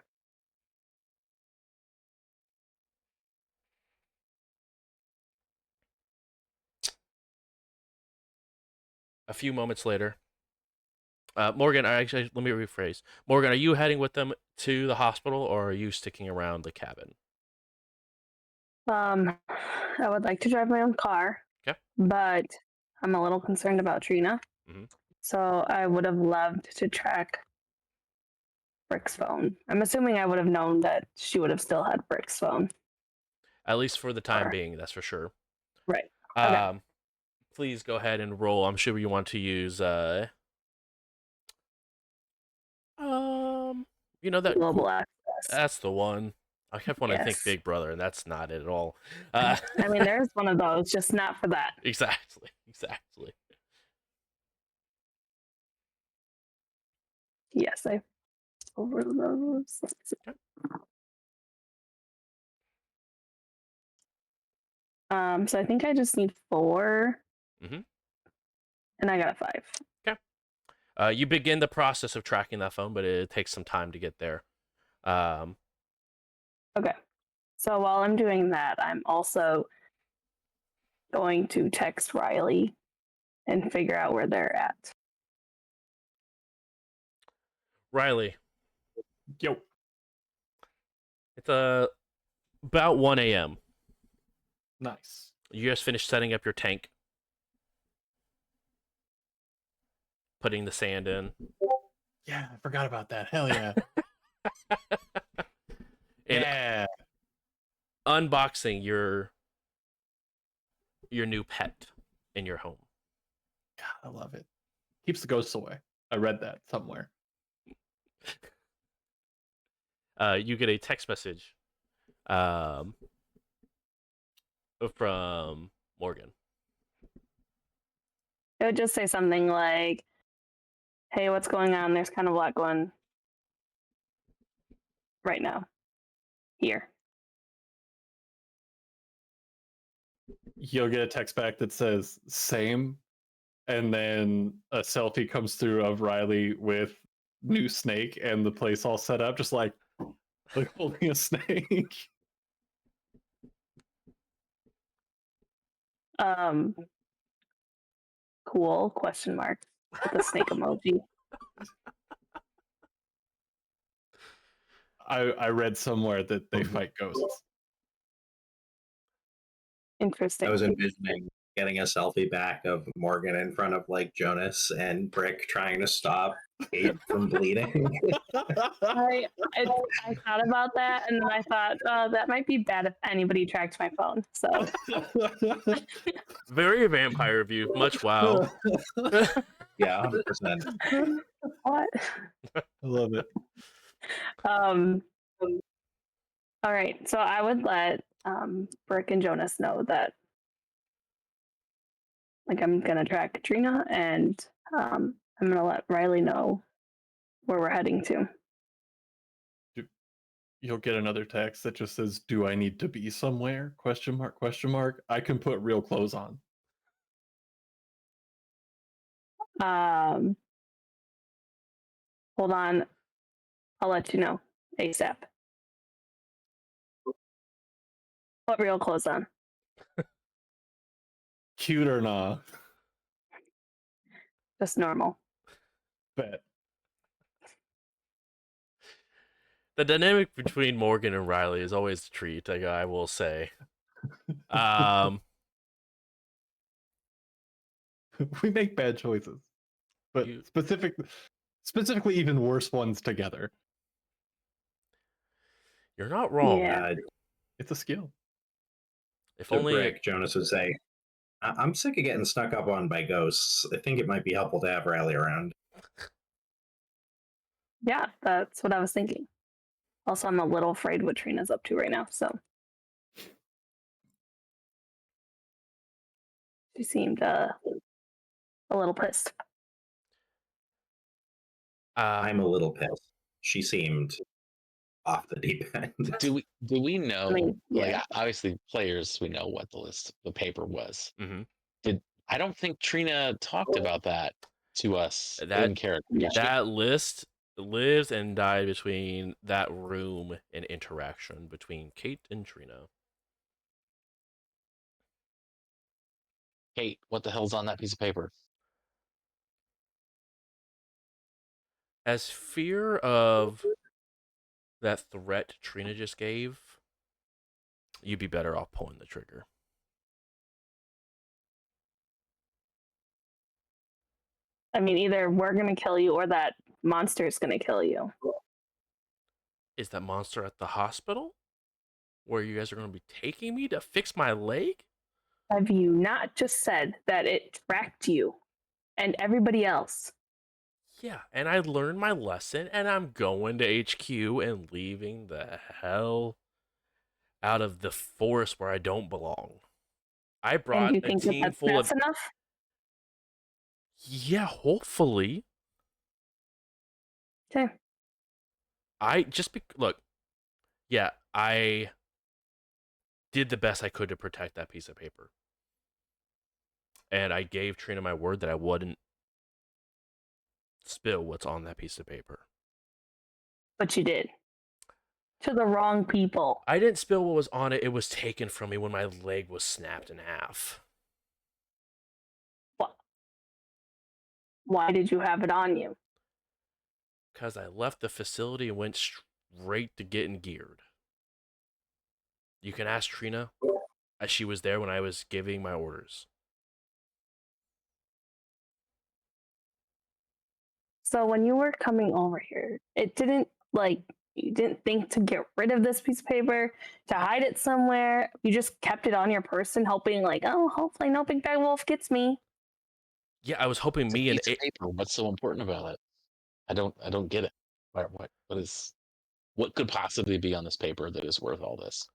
A few moments later, Morgan, let me rephrase. Morgan, are you heading with them to the hospital, or are you sticking around the cabin? I would like to drive my own car. Okay. But I'm a little concerned about Trina. Mhm. So I would have loved to track Brick's phone. I'm assuming I would have known that she would have still had Brick's phone. At least for the time Sure. being, that's for sure. Right. Okay. Please go ahead and roll. I'm sure you want to use that Global access. that's the one. I kept wanting to think Yes. Big Brother, and that's not it at all. I mean, there's one of those, just not for that. Exactly. Yes, I over those. Let's see. So I think I just need 4. Mhm. And I got a 5. You begin the process of tracking that phone, but it takes some time to get there. Okay. So while I'm doing that, I'm also going to text Riley and figure out where they're at. Riley, Yo. it's about 1 a.m. Nice. You just finished setting up your tank, putting the sand in. Yeah, I forgot about that. Hell yeah. And yeah. unboxing your new pet in your home. God, I love it. Keeps the ghosts away. I read that somewhere. You get a text message from Morgan. It would just say something like, hey, what's going on? There's kind of a lot going right now. Here. You'll get a text back that says same, and then a selfie comes through of Riley with new snake and the place all set up, just like holding a snake. Cool, question mark, with the snake emoji. I read somewhere that they fight ghosts. Interesting. I was envisioning getting a selfie back of Morgan in front of like Jonas and Brick trying to stop Kate from bleeding. I thought about that, and then I thought that might be bad if anybody tracked my phone. So Very vampire of you. Much wow. Yeah, 100%. what? I love it. Um. All right. So I would let Brick and Jonas know that, like, I'm gonna track Katrina, and I'm gonna let Riley know where we're heading to. You'll get another text that just says, "Do I need to be somewhere?" Question mark, question mark. I can put real clothes on. Hold on. I'll let you know ASAP. Put real clothes on. Cute or not? Just normal. Bet. The dynamic between Morgan and Riley is always a treat, I will say. We make bad choices, but You- specifically even worse ones together. You're not wrong. Yeah. It's a skill. If To only Brick, Jonas would say, I'm sick of getting snuck up on by ghosts. I think it might be helpful to have Riley around. Yeah, that's what I was thinking. Also, I'm a little afraid what Trina's up to right now, so she seemed a little pissed. I'm a little pissed. She seemed off the deep end. Do we know? I mean, Like, yeah. obviously, players, we know what the paper was. Mhm. I don't think Trina talked about that to us That- in character. Yeah. did she? that list lives and died between that room and interaction between Kate and Trina. Kate, what the hell's on that piece of paper? As fear of that threat Trina just gave, you'd be better off pulling the trigger. I mean, either we're gonna kill you or that monster's gonna kill you. Is that monster at the hospital where you guys are going to be taking me to fix my leg? Have you not just said that it tracked you and everybody else? Yeah, and I learned my lesson, and I'm going to HQ and leaving the hell out of the forest where I don't belong. I And brought you a think that team that's, full that's of. enough? Yeah, hopefully. Okay. Look. Yeah, I did the best I could to protect that piece of paper, and I gave Trina my word that I wouldn't spill what's on that piece of paper. But you did. To the wrong people. I didn't spill what was on it. It was taken from me when my leg was snapped in half. Why did you have it on you? Because I left the facility and went straight to getting geared. You can ask Trina, as she was there when I was giving my orders. So when you were coming over here, it didn't you didn't think to get rid of this piece of paper, to hide it somewhere. You just kept it on your person, hoping oh, hopefully no big bad wolf gets me. Yeah, I was hoping It's a me and piece of paper. What's so important about it? I don't get it. What could possibly be on this paper that is worth all this?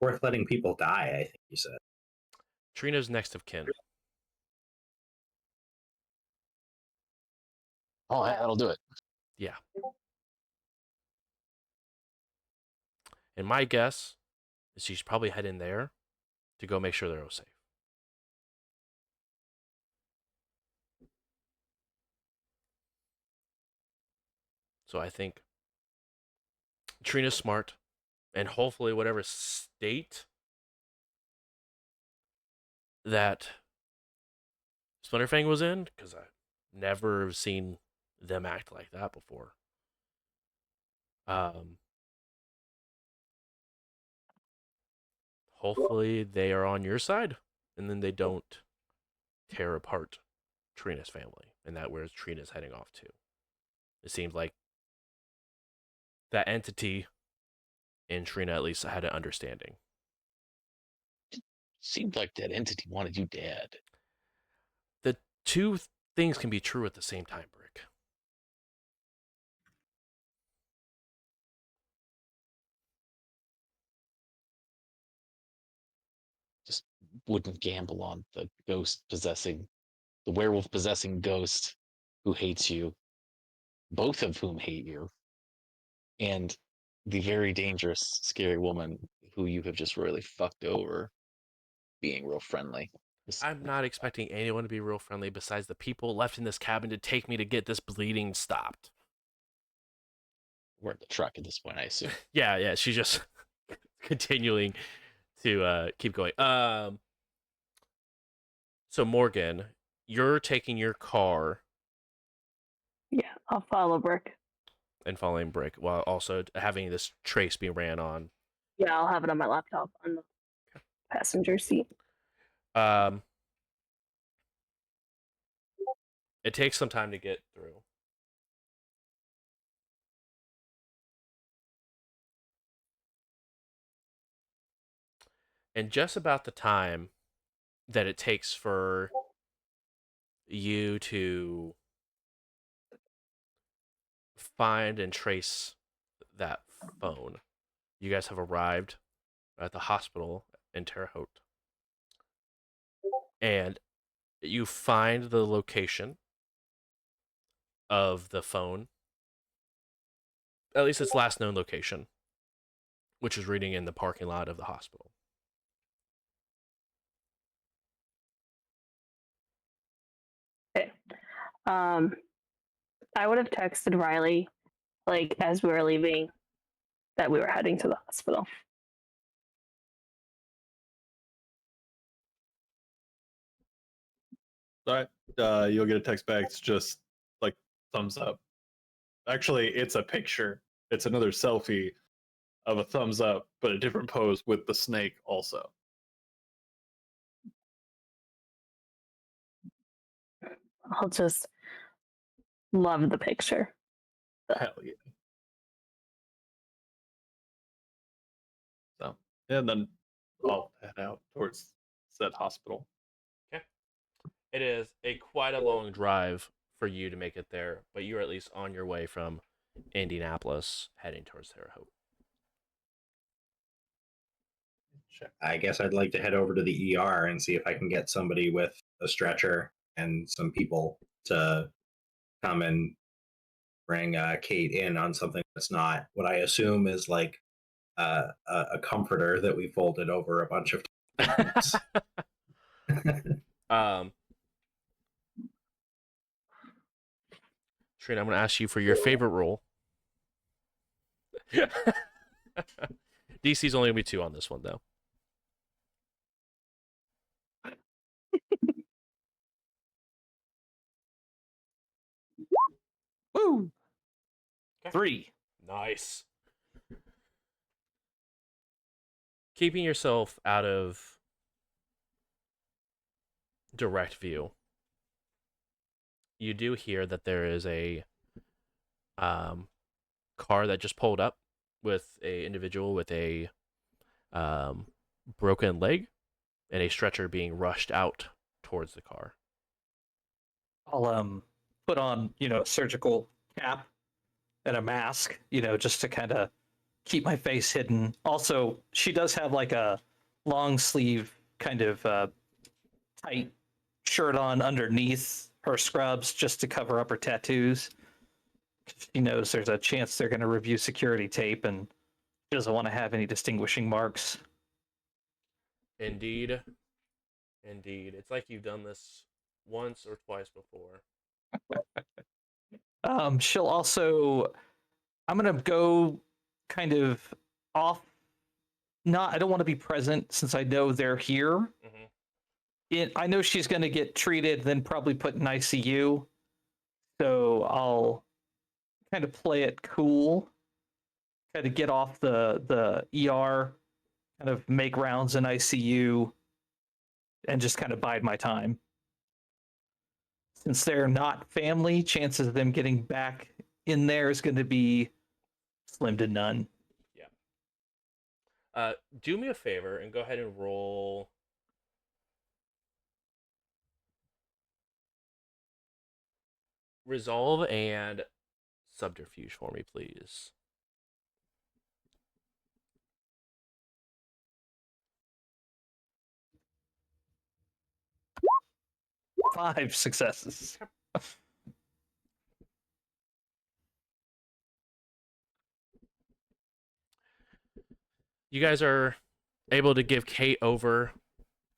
Worth letting people die, I think you said. Trina's next of kin. Oh, that'll do it. Yeah. And my guess is she's probably heading there to go make sure they're all safe. So I think Trina's smart, and hopefully whatever state that Splinterfang was in, because I've never seen them act like that before. hopefully they are on your side, and then they don't tear apart Trina's family, and that where Trina's heading off to. It seems like that entity and Trina at least had an understanding. Seemed like that entity wanted you dead. The two things can be true at the same time, Brick. Just wouldn't gamble on the werewolf possessing ghost who hates you, both of whom hate you, and the very dangerous, scary woman who you have just really fucked over being real friendly. I'm not expecting anyone to be real friendly besides the people left in this cabin to take me to get this bleeding stopped. We're in the truck at this point, I assume. Yeah, she's just continuing to keep going. So Morgan, you're taking your car Yeah, I'll follow Brick. and following Brick while also having this trace be ran on. Yeah, I'll have it on my laptop on the passenger seat. It takes some time to get through. And just about the time that it takes for you to find and trace that phone, you guys have arrived at the hospital in Terre Haute. And you find the location of the phone, at least its last known location, which is reading in the parking lot of the hospital. Okay. I would have texted Riley, like, as we were leaving, that we were heading to the hospital. All right. You'll get a text back. It's just like thumbs up. Actually, it's a picture. It's another selfie of a thumbs up, but a different pose with the snake also. I'll just love the picture. Hell yeah. So, and then I'll head out towards said hospital. Okay. It is quite a long drive for you to make it there, but you're at least on your way from Indianapolis heading towards Terre Haute. Check. I guess I'd like to head over to the ER and see if I can get somebody with a stretcher and some people to come and bring Kate in on something that's not what I assume is like a comforter that we folded over a bunch of times. Trina, I'm going to ask you for your favorite role. DC's only going to be 2 on this one, though. Woo! Okay. 3. Nice. Keeping yourself out of direct view, you do hear that there is a car that just pulled up with a individual with a broken leg and a stretcher being rushed out towards the car. I'll put on, a surgical cap and a mask, just to kind of keep my face hidden. Also, she does have like a long sleeve kind of tight shirt on underneath her scrubs just to cover up her tattoos. She knows there's a chance they're going to review security tape and she doesn't want to have any distinguishing marks. Indeed. It's like you've done this once or twice before. She'll also, I'm going to go kind of off. I don't want to be present since I know they're here. Mm-hmm. I know she's going to get treated, then probably put in ICU. So I'll kind of play it cool, kind of get off the ER, kind of make rounds in ICU and just kind of bide my time. Since they're not family, chances of them getting back in there is going to be slim to none. Do me a favor and go ahead and roll. Resolve and subterfuge for me, please. Five successes. You guys are able to give Kate over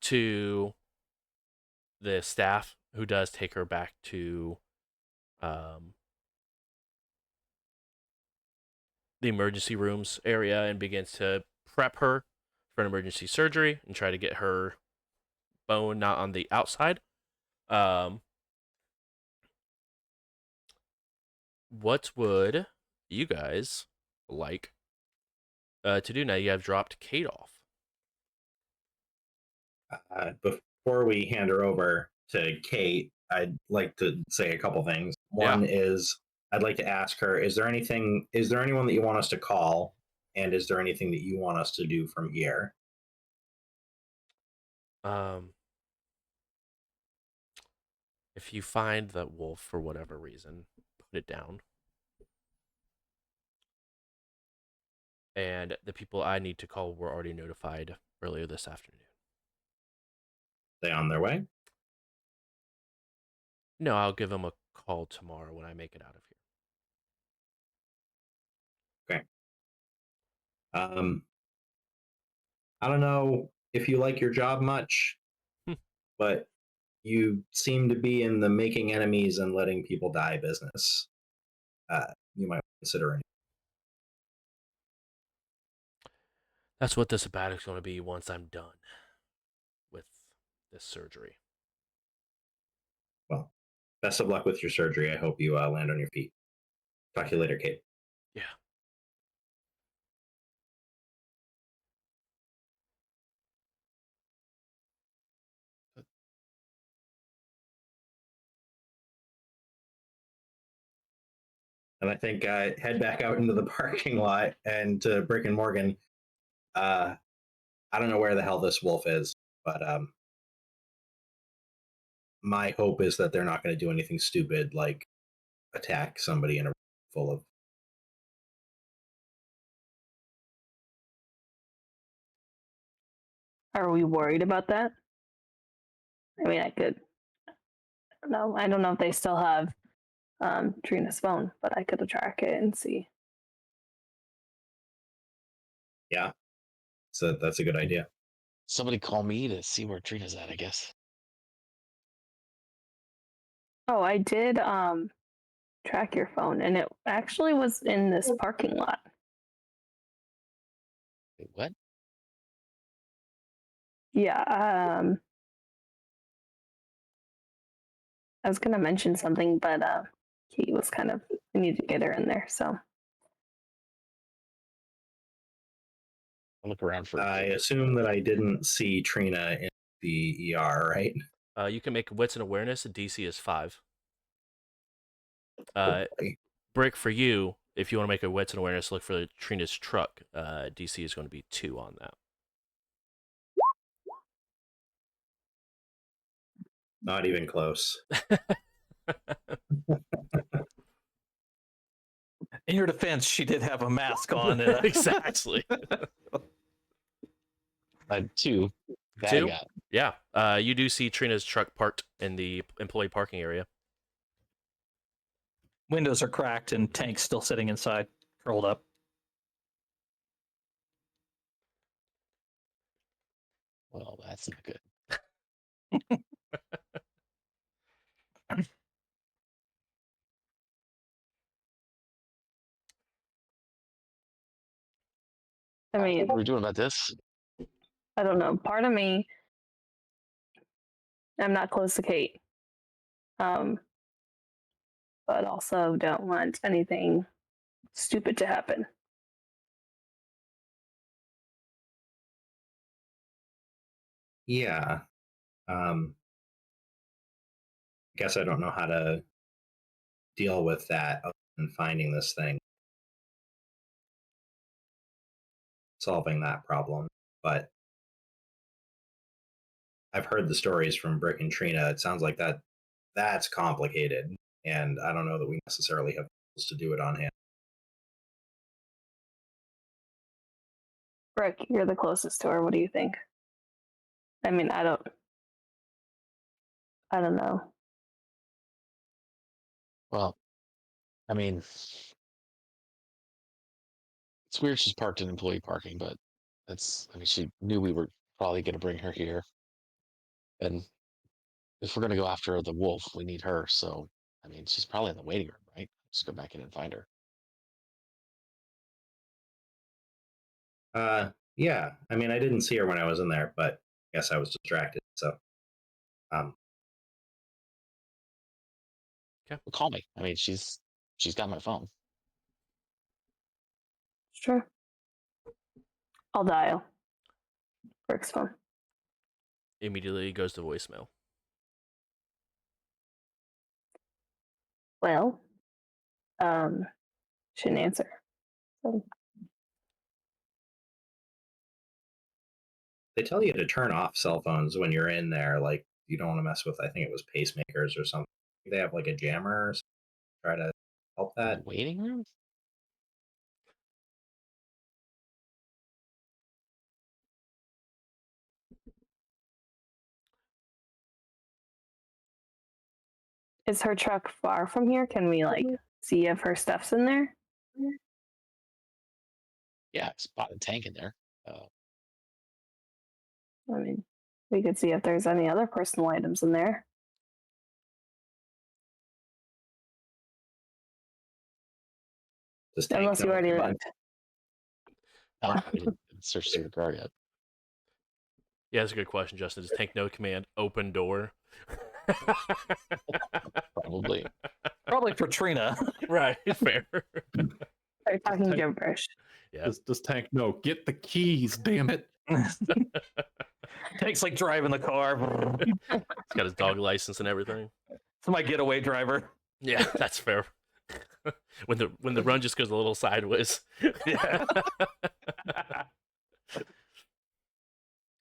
to the staff, who does take her back to the emergency rooms area and begins to prep her for an emergency surgery and try to get her bone not on the outside. What would you guys like to do now? You have dropped Kate off. Before we hand her over to Kate, I'd like to say a couple things. One is I'd like to ask her, is there anyone that you want us to call? And is there anything that you want us to do from here? If you find that wolf for whatever reason, put it down. And the people I need to call were already notified earlier this afternoon. They on their way? No, I'll give them a call tomorrow when I make it out of here. Okay. I don't know if you like your job much, but you seem to be in the making enemies and letting people die business. You might consider it. That's what this sabbatic's going to be once I'm done with this surgery. Well, best of luck with your surgery. I hope you land on your feet. Talk to you later, Kate. Yeah. And I think head back out into the parking lot and to Brick and Morgan. I don't know where the hell this wolf is, but my hope is that they're not going to do anything stupid like attack somebody in a room full of. Are we worried about that? I mean, I could. I don't know if they still have Trina's phone, but I could track it and see. Yeah, so that's a good idea. Somebody call me to see where Trina's at, I guess. Oh, I did track your phone, and it actually was in this parking lot. Wait, what? Yeah, I was gonna mention something, but Kate was kind of, we need to get her in there, so. I'll look around for. I assume that I didn't see Trina in the ER, right? You can make wits and awareness. The DC is 5. Hopefully. Brick, for you, if you want to make a wits and awareness, look for Trina's truck. DC is going to be 2 on that. Not even close. In your defense, she did have a mask on. Exactly. 2. That 2? I got. Yeah. You do see Trina's truck parked in the employee parking area. Windows are cracked and Tank's still sitting inside, curled up. Well, that's not good. I mean, What are we doing about this? I don't know. Part of me, I'm not close to Kate, but also don't want anything stupid to happen. Yeah. I guess I don't know how to deal with that other than finding this thing, solving that problem. But I've heard the stories from Brick and Trina. It sounds like that's complicated, and I don't know that we necessarily have tools to do it on hand. Brick, you're the closest to her. What do you think? I mean, I don't know. Well, I mean, it's weird she's parked in employee parking, but I mean, she knew we were probably going to bring her here. And if we're going to go after the wolf, we need her. So, I mean, she's probably in the waiting room, right? Just go back in and find her. Yeah. I mean, I didn't see her when I was in there, but I guess I was distracted. So, Well, call me. I mean, she's got my phone. Sure. I'll dial Brick's phone. Immediately goes to voicemail. Well, shouldn't answer. So, they tell you to turn off cell phones when you're in there. Like, you don't want to mess with, I think it was pacemakers or something. They have like a jammer or something to try to help In that. the waiting room? is her truck far from here? Can we like see if her stuff's in there? Yeah, I spotted a tank in there. I mean, we could see if there's any other personal items in there. Does tank Unless you know already command? looked. No, we didn't search through the car yet. Yeah, that's a good question, Justin. Does tank no command open door? Probably. Probably for Trina. Right, fair. They're talking Tank- gibberish. Yeah. Does Tank no? Get the keys, damn it! Tank's like driving the car. He's got his dog license and everything. It's my getaway driver. Yeah, that's fair. when the run just goes a little sideways. Yeah.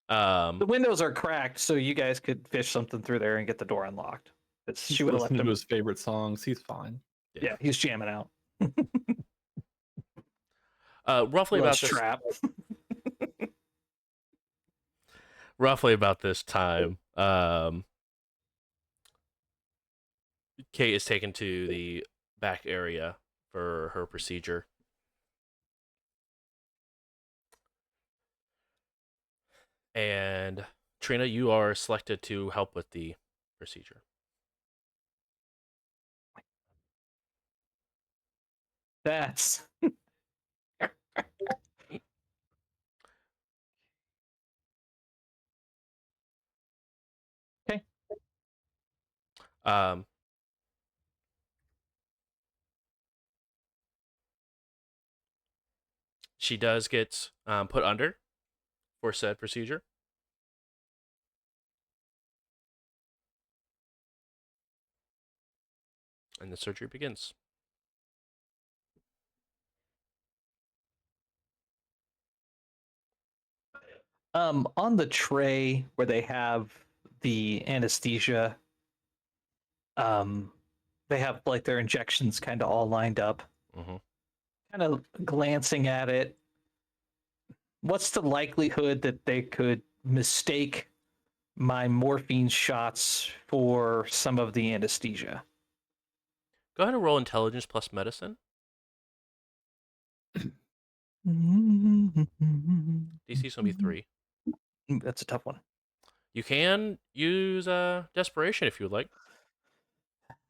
Um, The windows are cracked, so you guys could fish something through there and get the door unlocked. She would have left Listening him. to his favorite songs. He's fine. Yeah, he's jamming out. roughly Lunch about this. trap. Roughly about this time, Kate is taken to the back area for her procedure. And Trina, you are selected to help with the procedure. That's okay. Um, she does get put under for said procedure. And the surgery begins. On the tray where they have the anesthesia, they have like their injections kind of all lined up. Mm-hmm. Kind of glancing at it, what's the likelihood that they could mistake my morphine shots for some of the anesthesia? Go ahead and roll intelligence plus medicine. DC's gonna be 3. That's a tough one. You can use desperation if you would like.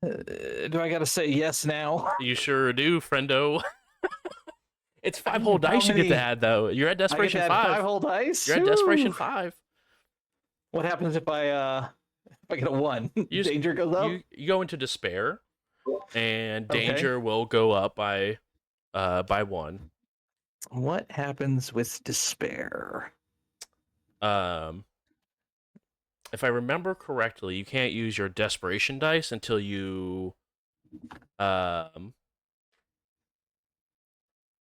Do I got to say yes now? You sure do, friendo. It's 5 whole How dice you get to many- add, though. You're at I get desperation to add 5. 5 whole dice. You're at desperation Ooh. 5. What happens if I get a 1? You just- Danger goes up. You go into despair, and Okay. danger will go up by 1. What happens with despair? if I remember correctly, you can't use your desperation dice until you um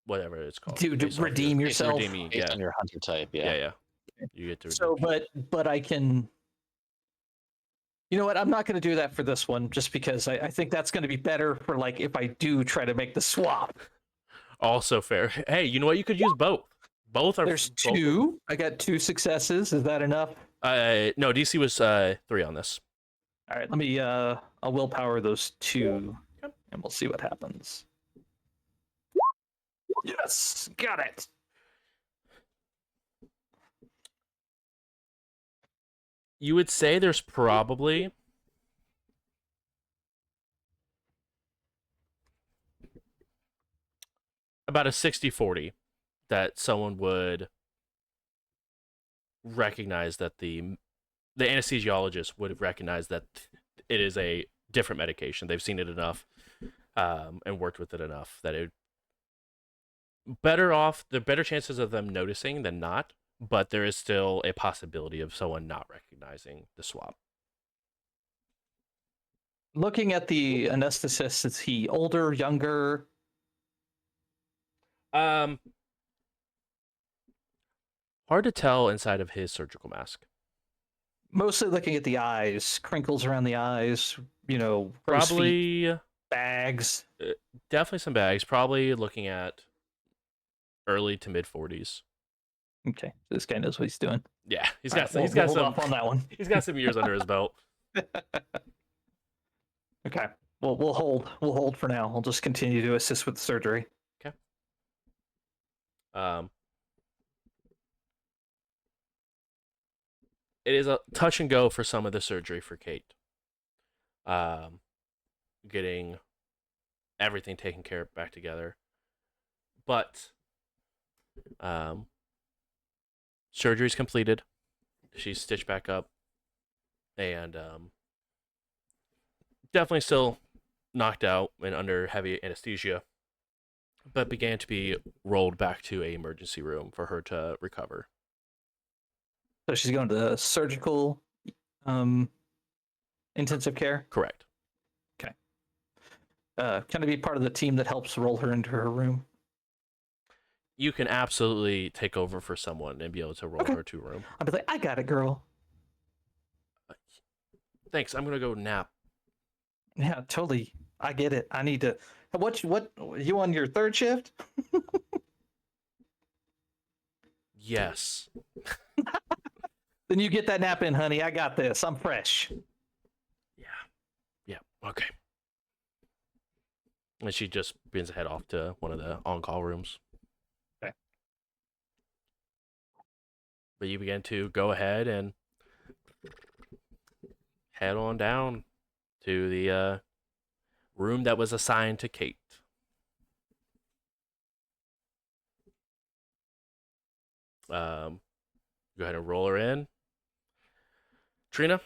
whatever it's called. To Based off your redeem Based on, yourself. redeeming, based yeah. on your hunter type, Yeah, yeah. yeah. You get to So, redeem. but I can. You know what? I'm not going to do that for this one, just because I think that's going to be better for like if I do try to make the swap. Also fair. Hey, you know what? You could use both. Both are There's both. two. I got 2 successes. Is that enough? No, DC was 3 on this. All right, let me. I'll willpower those 2, Yep. and we'll see what happens. Yes, got it. You would say there's probably about a 60-40 that someone would recognize that the anesthesiologist would recognize that it is a different medication. They've seen it enough and worked with it enough that it the better chances of them noticing than not, but there is still a possibility of someone not recognizing the swap. Looking at the anesthetist, is he older, younger? Hard to tell inside of his surgical mask. Mostly looking at the eyes, crinkles around the eyes. Crow's feet, Probably, bags. definitely some bags. Probably looking at early to mid 40s. Okay, this guy knows what he's doing. Yeah, he's All got right, some. we'll He's got hold some. off on that one. He's got some years under his belt. Okay, well we'll hold. We'll hold for now. I'll just continue to assist with the surgery. It is a touch and go for some of the surgery for Kate. Getting everything taken care of back together, but surgery's completed. She's stitched back up, and definitely still knocked out and under heavy anesthesia, but began to be rolled back to a emergency room for her to recover. So she's going to surgical intensive care. Correct. Can I be part of the team that helps roll her into her room? You can absolutely take over for someone and be able to roll Okay. her to room. I'll be like, I got it, girl. Thanks. I'm gonna go nap. Yeah, totally. I get it. I need to. What you on your 3rd shift? Yes. Then you get that nap in, honey. I got this. I'm fresh. Yeah. Okay. And she just begins to head off to one of the on-call rooms. Okay. But you begin to go ahead and head on down to the room that was assigned to Kate. Go ahead and roll her in. Trina,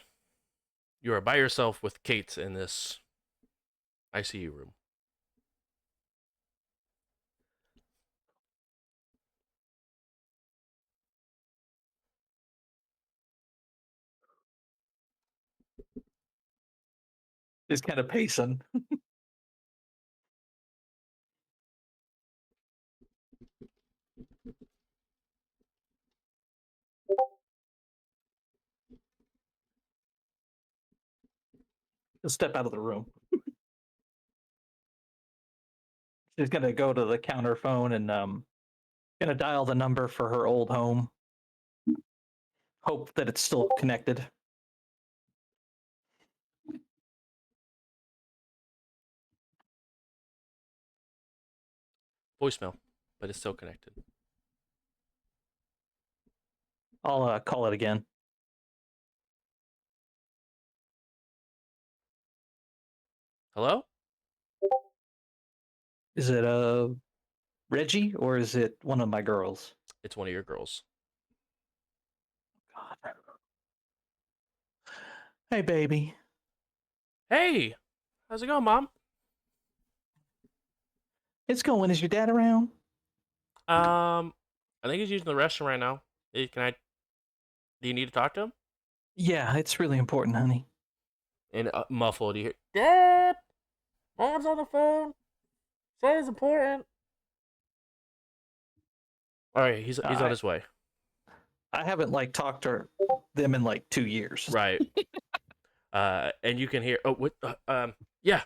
you are by yourself with Kate in this ICU room. Just kind of pacing. Just step out of the room. She's gonna go to the counter phone and gonna dial the number for her old home. Hope that it's still connected. Voicemail, but it's still connected. I'll call it again. Hello? Is it Reggie or is it one of my girls? It's one of your girls. God. Hey, baby. Hey! How's it going, Mom? It's going. Is your dad around? I think he's using the restroom right now. Hey, do you need to talk to him? Yeah, it's really important, honey. And muffled, you hear, Dad! Mom's on the phone! Say it's important! Alright, he's on his way. I haven't like talked to them in like 2 years. Right. And you can hear, oh, what, yeah,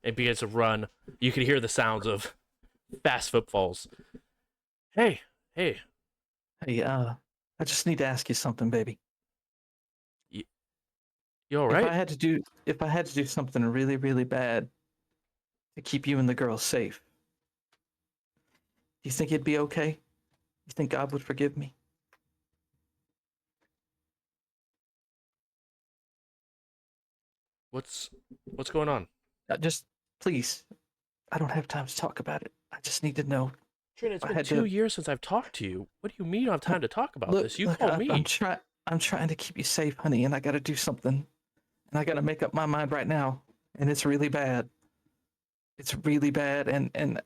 it begins to run. You can hear the sounds of fast footfalls. Hey, Hey, I just need to ask you something, baby. you alright? If I had to do something really, really bad to keep you and the girls safe, do you think it'd be okay? You think God would forgive me? What's going on? Just please. I don't have time to talk about it. I just need to know. Trina, it's I been had 2 to- years since I've talked to you. What do you mean you don't have time to talk about this? You look, called me. I'm trying to keep you safe, honey, and I got to do something, and I got to make up my mind right now, and it's really bad. It's really bad, and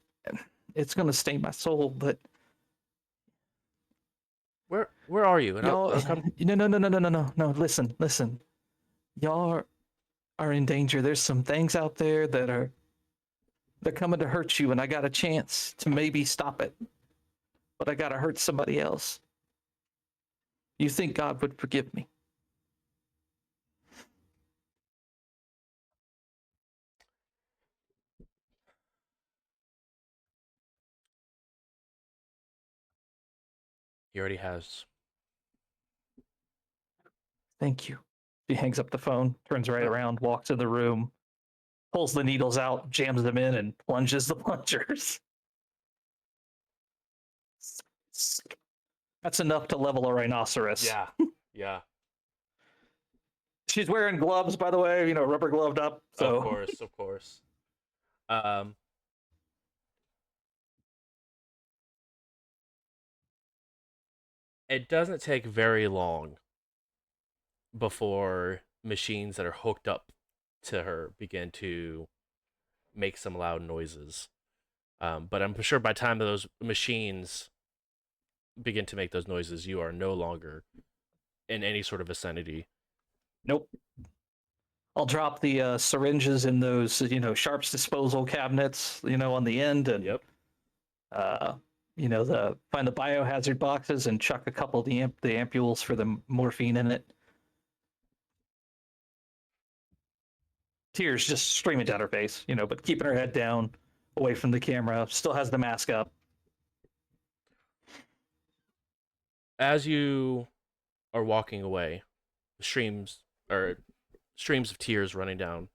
it's gonna stain my soul. But Where are you? And y'all, I'll come. no. Listen. Y'all are in danger. There's some things out there they're coming to hurt you, and I got a chance to maybe stop it, but I gotta hurt somebody else. You think God would forgive me? He already has. Thank you. She hangs up the phone, turns right around, walks in the room, pulls the needles out, jams them in, and plunges the plungers. That's enough to level a rhinoceros. Yeah, yeah. She's wearing gloves, by the way, rubber gloved up. So Of course. It doesn't take very long before machines that are hooked up to her begin to make some loud noises. But I'm sure by the time those machines begin to make those noises, you are no longer in any sort of vicinity. nope. I'll drop the syringes in those, sharps disposal cabinets, on the end, and Yep. find the biohazard boxes and chuck a couple of the ampules for the morphine in it. Tears just streaming down her face, but keeping her head down, away from the camera. Still has the mask up. As you are walking away, streams of tears running down.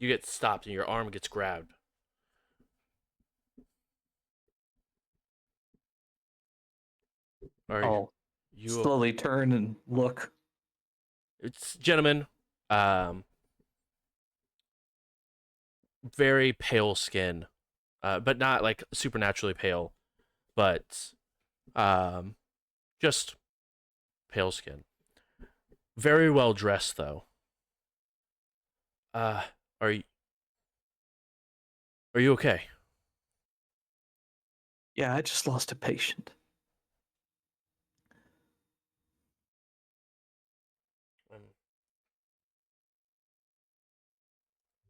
You get stopped and your arm gets grabbed. I'll You slowly turn and look. It's gentlemen, very pale skin, but not like supernaturally pale, but just pale skin. Very well dressed though. Are you okay? Yeah, I just lost a patient.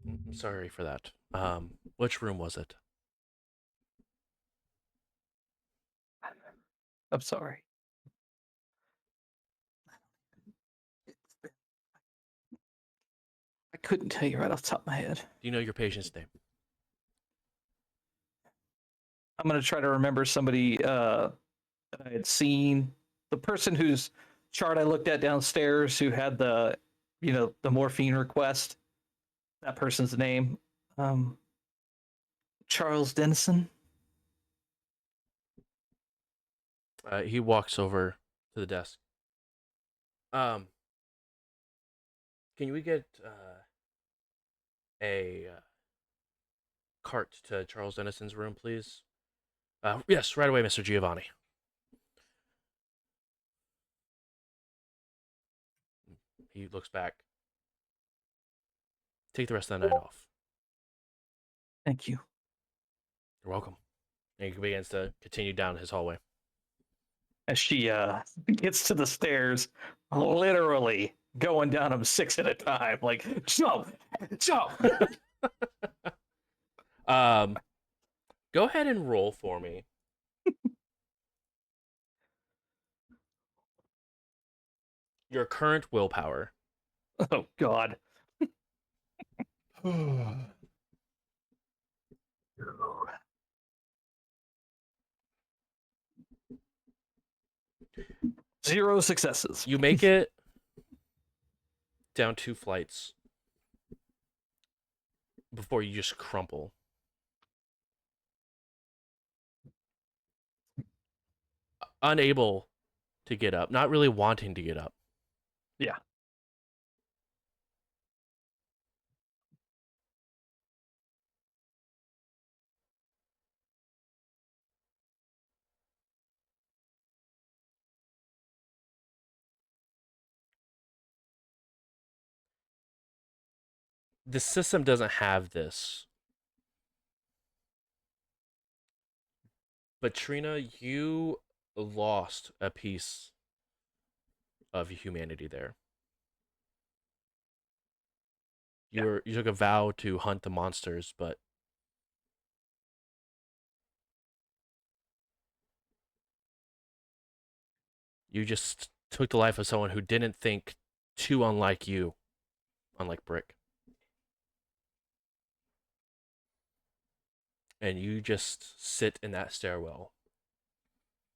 I'm sorry for that. Which room was it? I'm sorry. I couldn't tell you right off the top of my head. Do you know your patient's name? I'm gonna try to remember somebody that I had seen. The person whose chart I looked at downstairs, who had the morphine request. That person's name, Charles Dennison. He walks over to the desk. Can we get a cart to Charles Dennison's room, please? Yes, right away, Mr. Giovanni. He looks back. Take the rest of the night off. Thank you. You're welcome. And he begins to continue down his hallway. as she gets to the stairs, literally going down them 6 at a time, like jump, jump. Go ahead and roll for me. Your current willpower. Oh God. 0 successes. You make it down 2 flights before you just crumple. Unable to get up, not really wanting to get up. Yeah. The system doesn't have this. But Trina, you lost a piece of humanity there. You took a vow to hunt the monsters, but you just took the life of someone who didn't think too unlike you, unlike Brick. And you just sit in that stairwell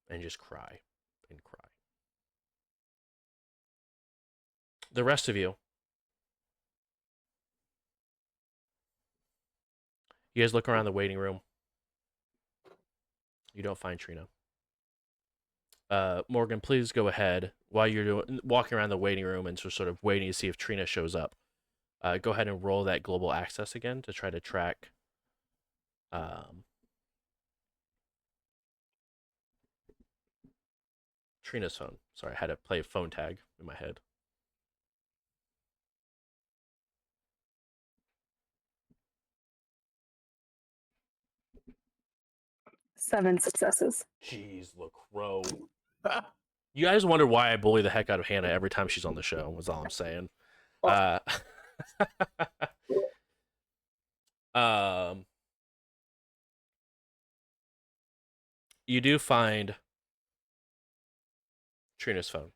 and just cry and cry. The rest of you, you guys look around the waiting room. You don't find Trina. Morgan, please go ahead while you're walking around the waiting room and sort of waiting to see if Trina shows up. Go ahead and roll that global access again to try to track Trina's phone. Sorry, I had to play phone tag in my head. Seven successes. Jeez, LaCroix. You guys wonder why I bully the heck out of Hannah every time she's on the show, was all I'm saying. You do find Trina's phone.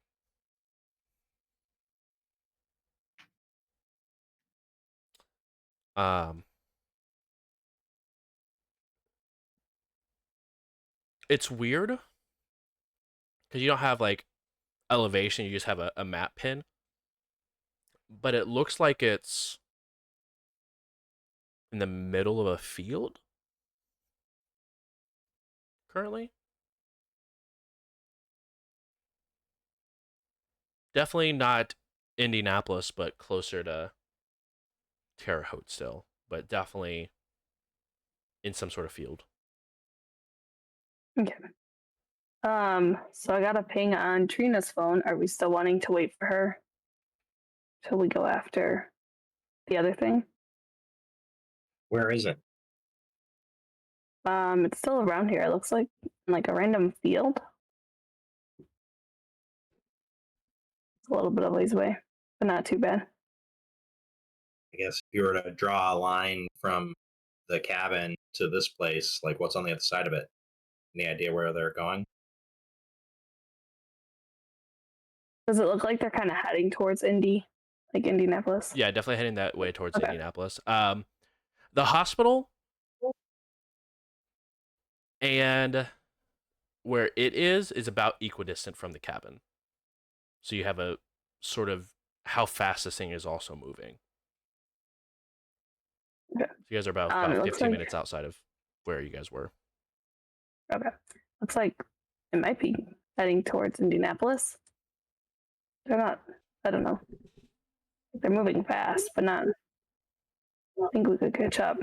It's weird because you don't have like elevation, you just have a map pin. But it looks like it's in the middle of a field currently. Definitely not Indianapolis, but closer to Terre Haute still, but definitely in some sort of field. Okay. So I got a ping on Trina's phone. Are we still wanting to wait for her till we go after the other thing? Where is it? It's still around here. It looks like a random field. It's a little bit of ways away, but not too bad. I guess if you were to draw a line from the cabin to this place, like what's on the other side of it? Any idea where they're going? Does it look like they're kind of heading towards Indy, like Indianapolis? Yeah, definitely heading that way towards Okay. Indianapolis. The hospital and where it is about equidistant from the cabin. So you have a sort of how fast this thing is also moving. Okay. So you guys are about It 15 looks like- minutes outside of where you guys were. Okay. Looks like it might be heading towards Indianapolis. They're not, I don't know. They're moving fast, but not. I think we could catch up.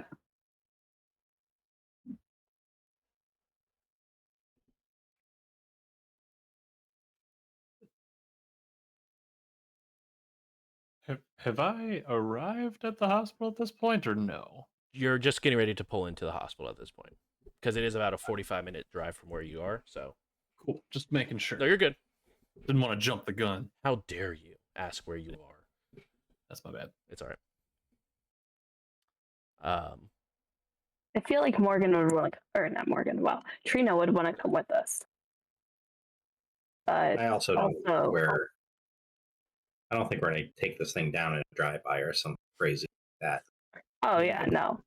Have I arrived at the hospital at this point, or no? You're just getting ready to pull into the hospital at this point because it is about a 45-minute drive from where you are. So Cool. Just making sure. No, you're good. Didn't want to jump the gun. How dare you ask where you are? That's my bad. It's all right. I feel like Morgan would want to, or not Morgan, wow, Trina would want to come with us. But I also don't also, where. I don't think we're going to take this thing down in a drive-by or something crazy like that. oh yeah, no.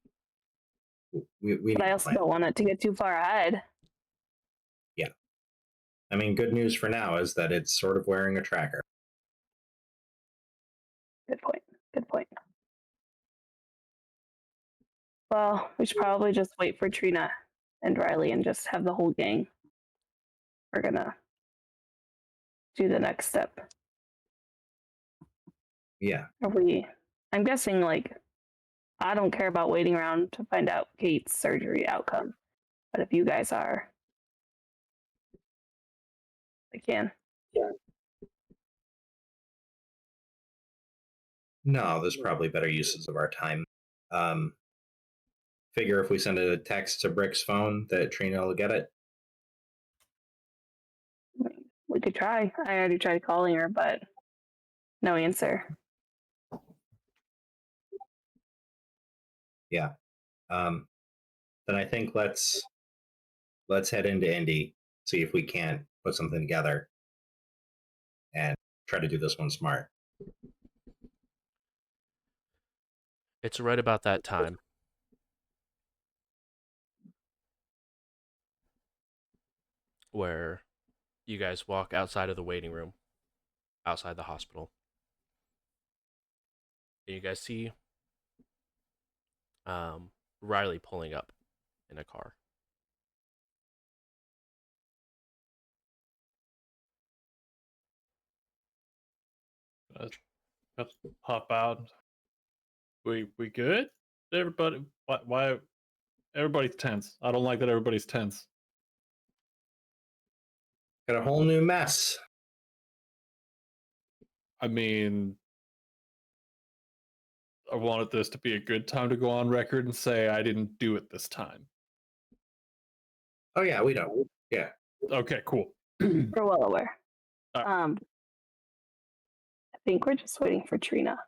We But I need also plan. don't want it to get too far ahead. I mean, good news for now is that it's sort of wearing a tracker. Good point. Good point. Well, we should probably just wait for Trina and Riley and just have the whole gang. We're gonna do the next step. Yeah. I'm guessing like I don't care about waiting around to find out Kate's surgery outcome. But if you guys are, I can. No, there's probably better uses of our time. Figure if we send a text to Brick's phone that Trina will get it. We could try. I already tried calling her, but no answer. Yeah. Then I think let's head into Indy, see if we can't put something together, and try to do this one smart. it's right about that time where you guys walk outside of the waiting room, outside the hospital. And you guys see Riley pulling up in a car. Let's hop out. We good? Everybody, why everybody's tense? I don't like that everybody's tense. Got a whole new mess. I mean, I wanted this to be a good time to go on record and say I didn't do it this time. Oh yeah, we know. Yeah. Okay, cool. We're well aware. Alright. I think we're just waiting for Trina.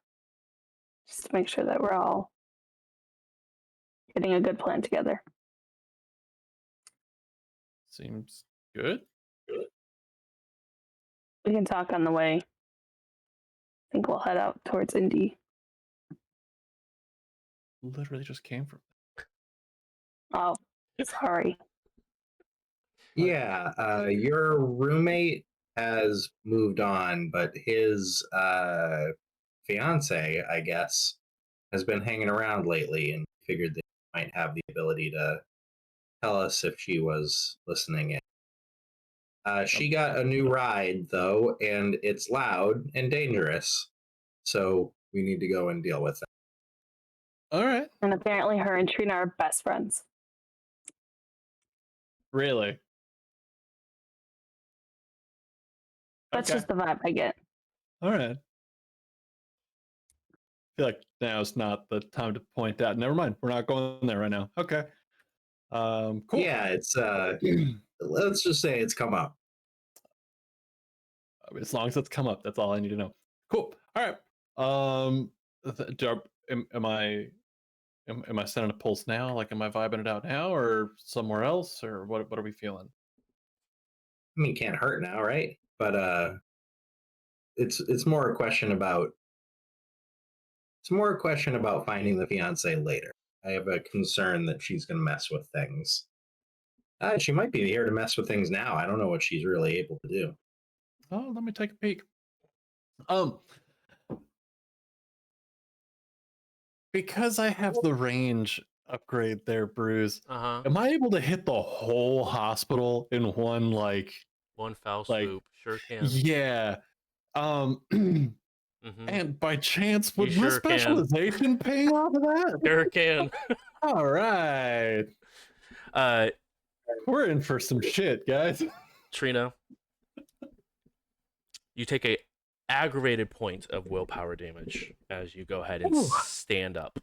Just to make sure that we're all getting a good plan together. Seems good. We can talk on the way. I think we'll head out towards Indy. Literally just came from. Oh, sorry. Yeah. Your roommate has moved on, but his fiance, I guess, has been hanging around lately, and figured that he might have the ability to tell us if she was listening in. She got a new ride, though, and it's loud and dangerous. So we need to go and deal with it. All right. And apparently her and Trina are best friends. Really? That's Okay. just the vibe I get. All right. I feel like now's not the time to point out. Never mind. We're not going there right now. Okay. Cool. Yeah, it's let's just say it's come up. As long as it's come up, that's all I need to know. Cool. All right. Am I sending a pulse now? Like, am I vibing it out now, or somewhere else, or what are we feeling? I mean, can't hurt now, right? But it's more a question about finding the fiance later. I have a concern that she's going to mess with things. She might be here to mess with things now. I don't know what she's really able to do. Oh, let me take a peek. Because I have the range upgrade there, Bruce. Am I able to hit the whole hospital in one one foul like, swoop? Sure can. Yeah. And by chance, would my sure can. specialization pay off of that? Sure can. All right. We're in for some shit, guys. Trina, you take a aggravated point of willpower damage as you go ahead and stand up.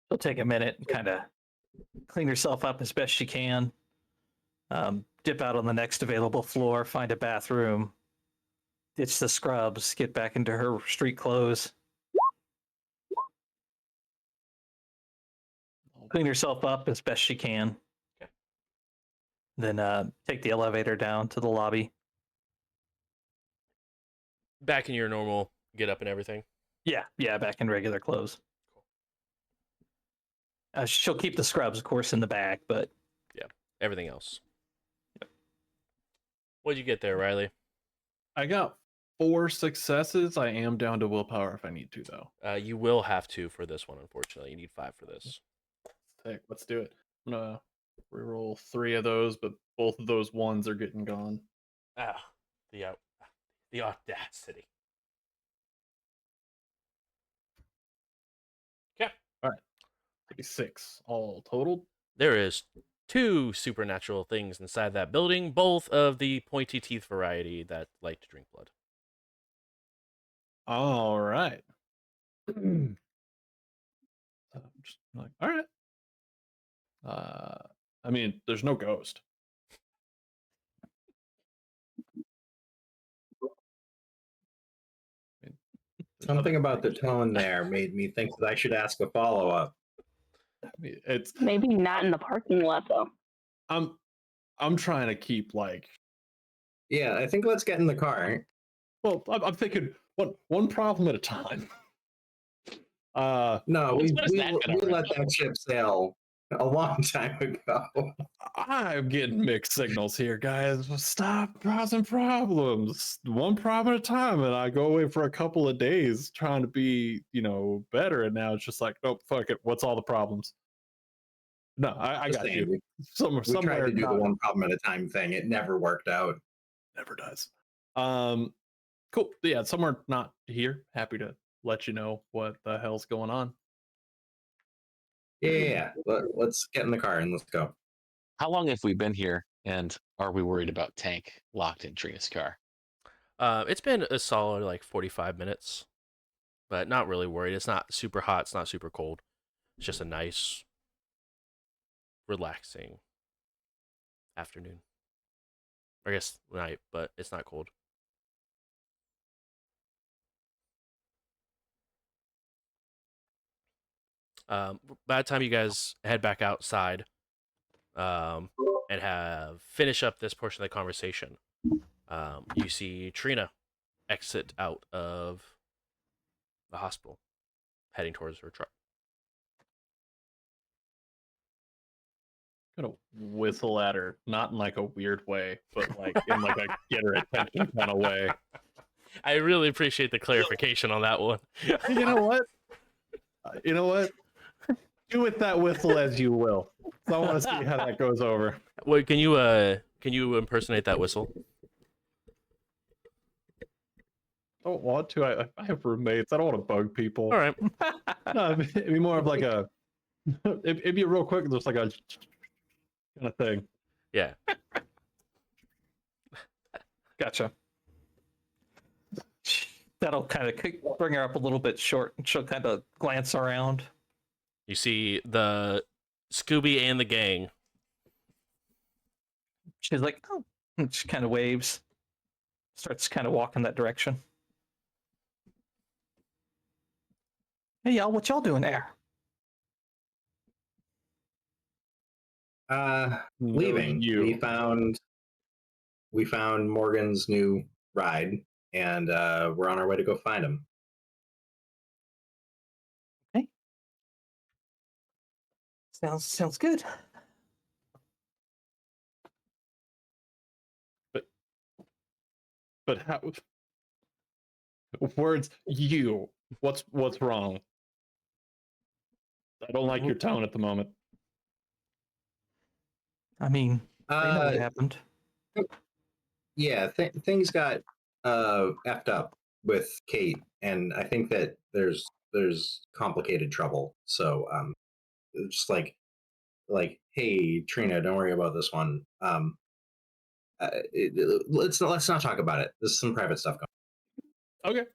She'll take a minute and kind of clean herself up as best she can. Dip out on the next available floor, find a bathroom, ditch the scrubs, get back into her street clothes, clean herself up as best she can. Okay. Then take the elevator down to the lobby. Back in your normal get up and everything. Yeah, back in regular clothes. She'll keep the scrubs, of course, in the bag, but Everything else. What'd you get there, Riley? I got 4 successes. I am down to willpower if I need to, though. You will have to for this one, unfortunately. You need 5 for this. Sick. Let's do it. I'm gonna reroll 3 of those, but both of those ones are getting gone. Ah, the audacity. Okay. 6 all totaled. There is 2 supernatural things inside that building, both of the pointy teeth variety that like to drink blood. All right. So I'm just like, all right. I mean, there's no ghost. There's Something other about the things. tone there made me think that I should ask a follow-up. I mean, it's Maybe not in the parking lot though. I'm trying to keep like. Yeah, I think let's get in the car. Well, I'm thinking one problem at a time. No, What we, is we, that we gonna let that ship sail a long time ago. I'm getting mixed signals here, guys. Stop causing problems. One problem at a time, and I go away for a couple of days trying to be, better. And now it's just like, nope, fuck it. What's all the problems? No, I Just got saying, you. we Somewhere tried to do the not- one problem at a time thing. It never worked out. never does. Cool. Yeah, somewhere not here. Happy to let you know what the hell's going on. Yeah. Let's get in the car and let's go. How long have we been here, and are we worried about Tank locked in Trina's car? It's been a solid like 45 minutes, but not really worried. It's not super hot. It's not super cold. It's just a nice, relaxing afternoon. I guess night, but it's not cold. By the time you guys head back outside, and have finish up this portion of the conversation, you see Trina exit out of the hospital, heading towards her truck. Gonna whistle at her, not in like a weird way, but like in like a get her attention kind of way. I really appreciate the clarification on that one. You know what? Do with that whistle as you will. So I want to see how that goes over. Wait, can you impersonate that whistle? Don't want to. I have roommates. I don't want to bug people. All right. No, it'd be more of like a. It'd be real quick, just like a kind of thing. Yeah. Gotcha. That'll kind of bring her up a little bit short, and she'll kind of glance around. You see the Scooby and the gang. She's like, oh, and she kind of waves, starts kind of walking that direction. Hey, y'all, what y'all doing there? Leaving. You. We found Morgan's new ride, and we're on our way to go find him. Sounds good. But how? Words. You. What's wrong? I don't like your tone at the moment. I mean, they know what happened. Yeah, things got effed up with Kate, and I think that there's complicated trouble. So just like hey Trina, don't worry about this one. Let's not talk about it. There's some private stuff going Okay.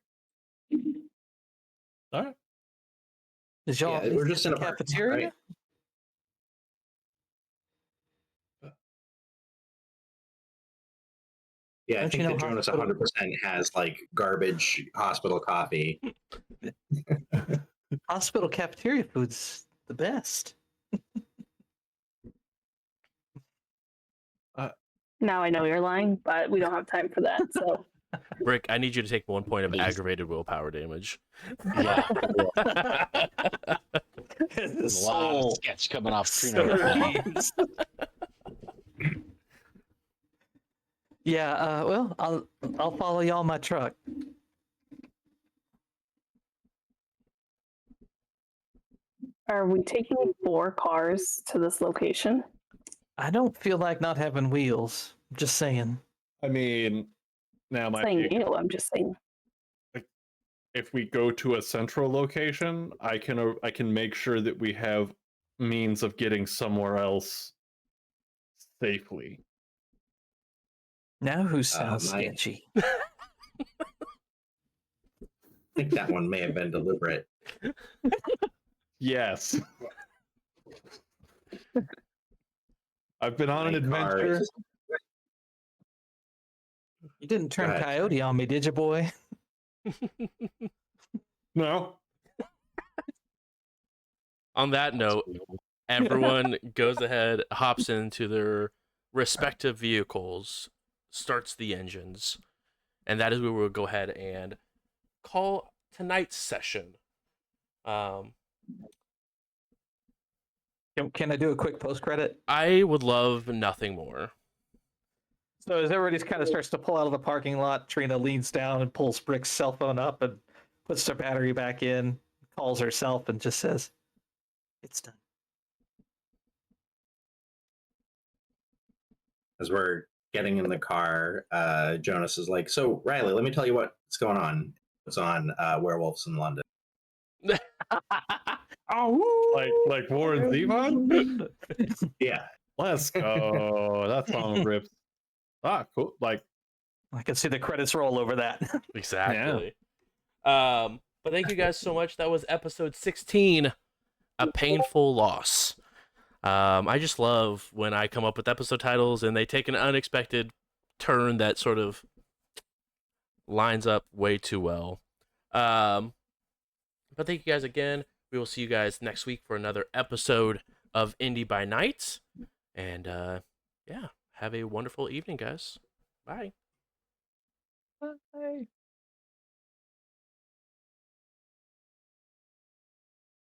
All right. Did y'all Yeah, at least we're get just the in a parking lot, cafeteria? right? Yeah, I Don't you think know that Jonas hospital- 100% has like garbage hospital coffee. Hospital cafeteria food's the best. Now I know you're lying, but we don't have time for that. So Brick, I need you to take 1 point of Please. aggravated willpower damage. Yeah. The There's a lot of soul sketch coming off Trina right now. surgeries. Yeah, well, I'll follow y'all in my truck. are we taking 4 cars to this location? I don't feel like not having wheels. Just saying. I mean, now might Saying be you, I'm just saying. if we go to a central location, I can make sure that we have means of getting somewhere else safely. Now who sounds my- sketchy? I think that one may have been deliberate. Yes. I've been on an My car adventure. is- You didn't turn ahead. coyote on me, did you, boy? No. On that note, everyone goes ahead, hops into their respective vehicles, starts the engines, and that is where we'll go ahead and call tonight's session. Can I do a quick post credit? I would love nothing more. So as everybody kind of starts to pull out of the parking lot, Trina leans down and pulls Brick's cell phone up and puts their battery back in, calls herself, and just says, "It's done." As we're getting in the car, Jonas is like, "So Riley, let me tell you what's going on. It's on Werewolves in London." Like Warren Zevon? Yeah, Let's go. That song rips. Ah, cool. Like, I can see the credits roll over that. Exactly. But thank you guys so much. That was episode 16, A Painful Loss. I just love when I come up with episode titles and they take an unexpected turn that sort of lines up way too well. But thank you guys again. We will see you guys next week for another episode of Indy by Night. And yeah, have a wonderful evening, guys. Bye. Bye.